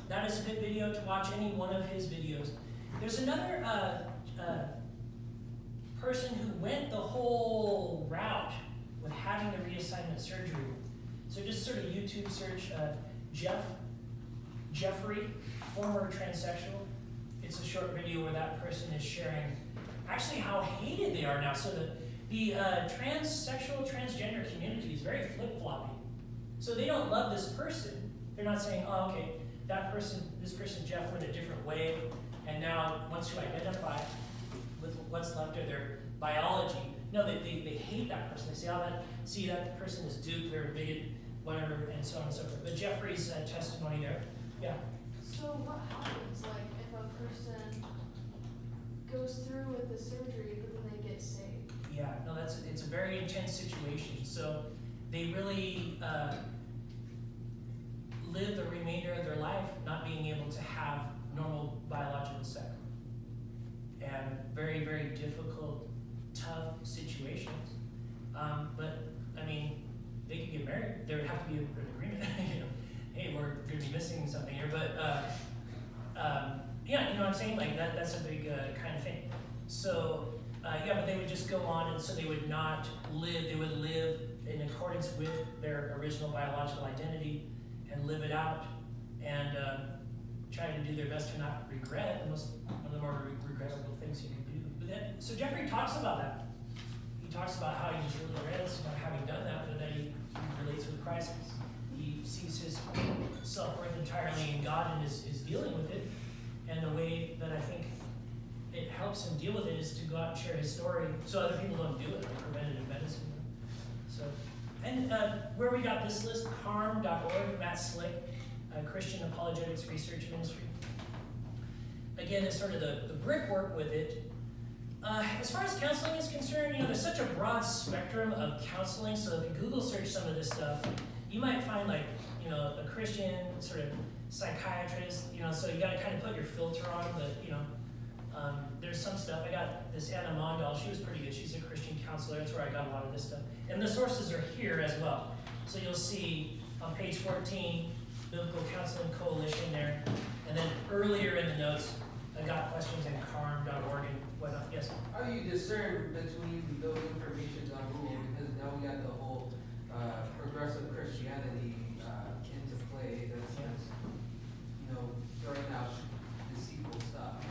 that is a good video to watch, any one of his videos. There's another person who went the whole route with having the reassignment surgery. So just sort of YouTube search Jeffrey, former transsexual. It's a short video where that person is sharing actually how hated they are now. So the transsexual, transgender community is very flip-floppy. So they don't love this person. They're not saying, oh, okay, this person Jeff went a different way, and now once you identify with what's left of their biology, no, they hate that person. They say, oh, that person is duped, they're a bigot, whatever, and so on and so forth. But Jeffrey's testimony there, yeah. So what happens, like, if a person goes through with the surgery, but then they get saved? Yeah, no, it's a very intense situation. So they really live the remainder of their life not being able to have normal biological sex. And very, very difficult, tough situations. But, I mean, they could get married. There would have to be an agreement. You know, hey, we're going to be missing something here. But, yeah, you know what I'm saying? Like, that's a big kind of thing. So, yeah, but they would just go on, and so they would not live. They would live in accordance with their original biological identity and live it out, and try to do their best to not regret. One of the more regrettable things you can do. But then, so Jeffrey talks about that. He talks about how he just really regrets about having done that, but that he relates with Christ. He sees his self-worth entirely in God and is dealing with it. And the way that I think it helps him deal with it is to go out and share his story so other people don't do it, like preventative medicine. So, and where we got this list, carm.org, Matt Slick, Christian Apologetics Research Ministry. Again, it's sort of the brickwork with it. As far as counseling is concerned, you know, there's such a broad spectrum of counseling, so if you Google search some of this stuff, you might find, like, you know, a Christian sort of psychiatrist, you know, so you got to kind of put your filter on, but, you know, there's some stuff. I got this Anna Mondal, she was pretty good. She's a Christian counselor. That's where I got a lot of this stuff. And the sources are here as well. So you'll see on page 14, Biblical Counseling Coalition there. And then earlier in the notes, I got questions in carm.org and whatnot. Yes? How do you discern between those informations on Google? Because now we got the whole progressive Christianity into play that's you know, throwing out deceitful stuff.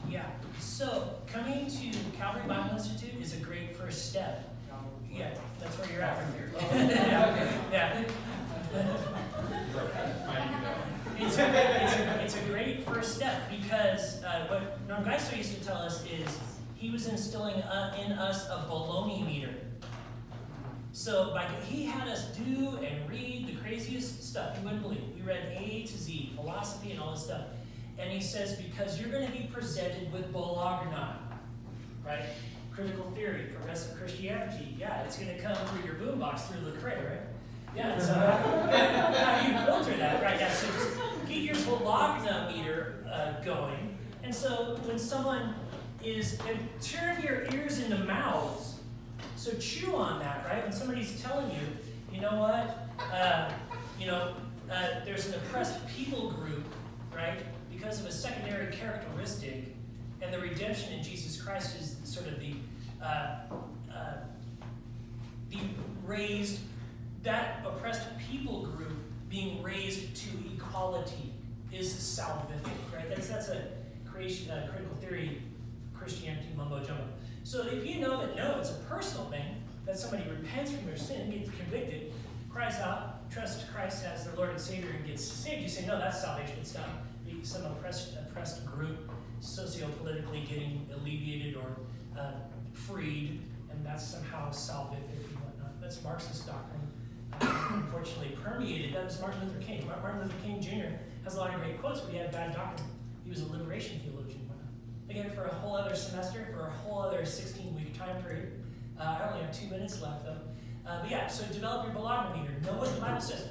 Yeah. So coming to Calvary Bible Institute is a great first step. Yeah, that's where you're at from here. Yeah. It's a great first step because what Norm Geisler used to tell us is he was instilling in us a baloney meter. So he had us do and read the craziest stuff you wouldn't believe. We read A to Z, philosophy and all this stuff. And he says, because you're going to be presented with bologna, right? Critical theory, progressive Christianity. Yeah, it's going to come through your boombox through Lecrae, right? Yeah, so how do you filter that, right? Yeah, so just get your bologna meter going. And so when someone turn your ears into mouths, so chew on that, right? When somebody's telling you, you know what, there's an oppressed people group, right? Because of a secondary characteristic, and the redemption in Jesus Christ is sort of the raised, that oppressed people group being raised to equality is salvific, right? That's a critical theory Christianity mumbo jumbo. So if you know that no, it's a personal thing, that somebody repents from their sin, gets convicted, cries out, trusts Christ as their Lord and Savior, and gets saved, you say, no, that's salvation. It's not some oppressed group socio-politically getting alleviated or freed, and that's somehow salvific and whatnot. That's Marxist doctrine. Unfortunately permeated. That was Martin Luther King. Martin Luther King Jr. has a lot of great quotes, but he had bad doctrine. He was a liberation theologian and whatnot. Again, for a whole other semester, for a whole other 16-week time period. I only have 2 minutes left, though. But yeah, so develop your bologna meter. Know what the Bible says.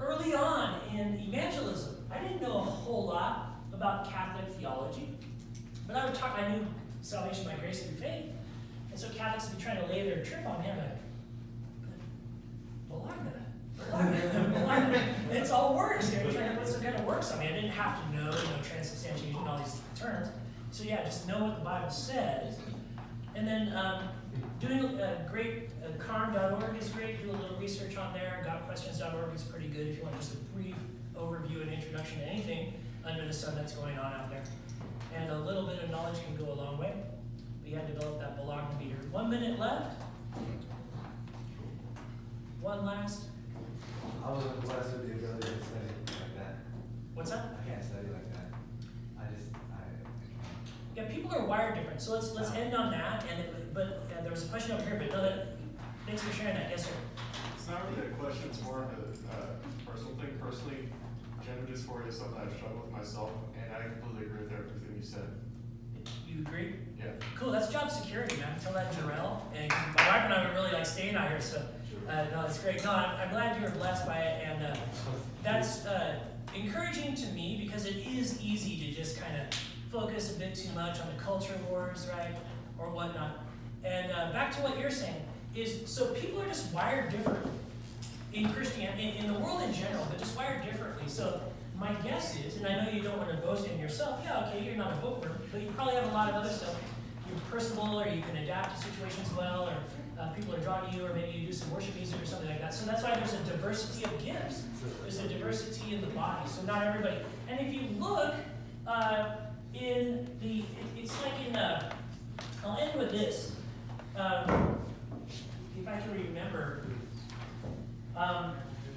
Early on in evangelism, I didn't know a whole lot about Catholic theology, but I knew salvation by grace through faith. And so Catholics would be trying to lay their trip on him. Bologna. It's all works. You're trying to put some kind of works on me. I didn't have to know, transubstantiation and all these terms. So yeah, just know what the Bible says. And then doing a great, carm.org is great. Do a little research on there. Gotquestions.org is pretty good if you want just a brief overview and introduction to anything under the sun that's going on out there. And a little bit of knowledge can go a long way. But you had to develop that Bologna meter. 1 minute left. One last. I wasn't blessed with the ability to study like that. What's that? I can't study like that. Yeah, people are wired different. So let's end on that. But there was a question over here. But no, thanks for sharing that. Yes, sir. It's not really a question. It's more of a personal thing. Personally, gender dysphoria is something I've struggled with myself, and I completely agree with everything you said. You agree? Yeah. Cool. That's job security, man. Tell that to Jarrell. And my wife and I were really like staying out here. So no, it's great. No, I'm glad you were blessed by it, and that's encouraging to me because it is easy to just kind of focus a bit too much on the culture wars, right, or whatnot. And back to what you're saying is, so people are just wired differently in Christianity, in the world in general, but just wired differently. So my guess is, and I know you don't want to boast in yourself, yeah, okay, you're not a bookworm, but you probably have a lot of other stuff. You're personable, or you can adapt to situations well, or people are drawn to you, or maybe you do some worship music or something like that. So that's why there's a diversity of gifts. There's a diversity in the body, so not everybody. And if you look it's like in, I'll end with this. If I can remember,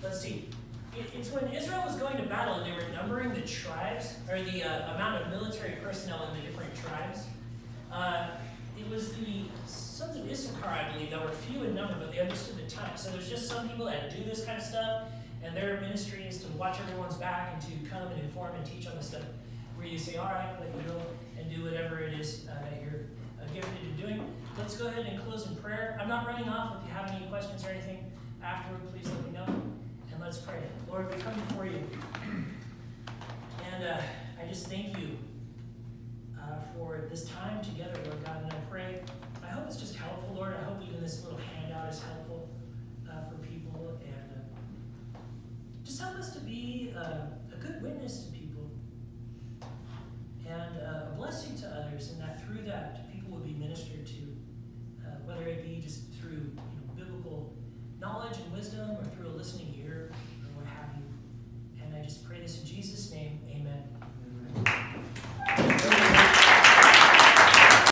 let's see. It's when Israel was going to battle and they were numbering the tribes, or the amount of military personnel in the different tribes. It was the sons of Issachar, I believe, that were few in number, but they understood the time. So there's just some people that do this kind of stuff, and their ministry is to watch everyone's back and to come and inform and teach on the stuff where you say, all right, let you go and do whatever it is that you're gifted in doing. Let's go ahead and close in prayer. I'm not running off. If you have any questions or anything afterward, please let me know. And let's pray. Lord, we come before you. And I just thank you for this time together, Lord God. And I pray, I hope it's just helpful, Lord. I hope even this little handout is helpful for people. And just help us to be a good witness to people. And a blessing to others, and that through that, people will be ministered to, whether it be just through biblical knowledge and wisdom, or through a listening ear, or what have you. And I just pray this in Jesus' name, amen.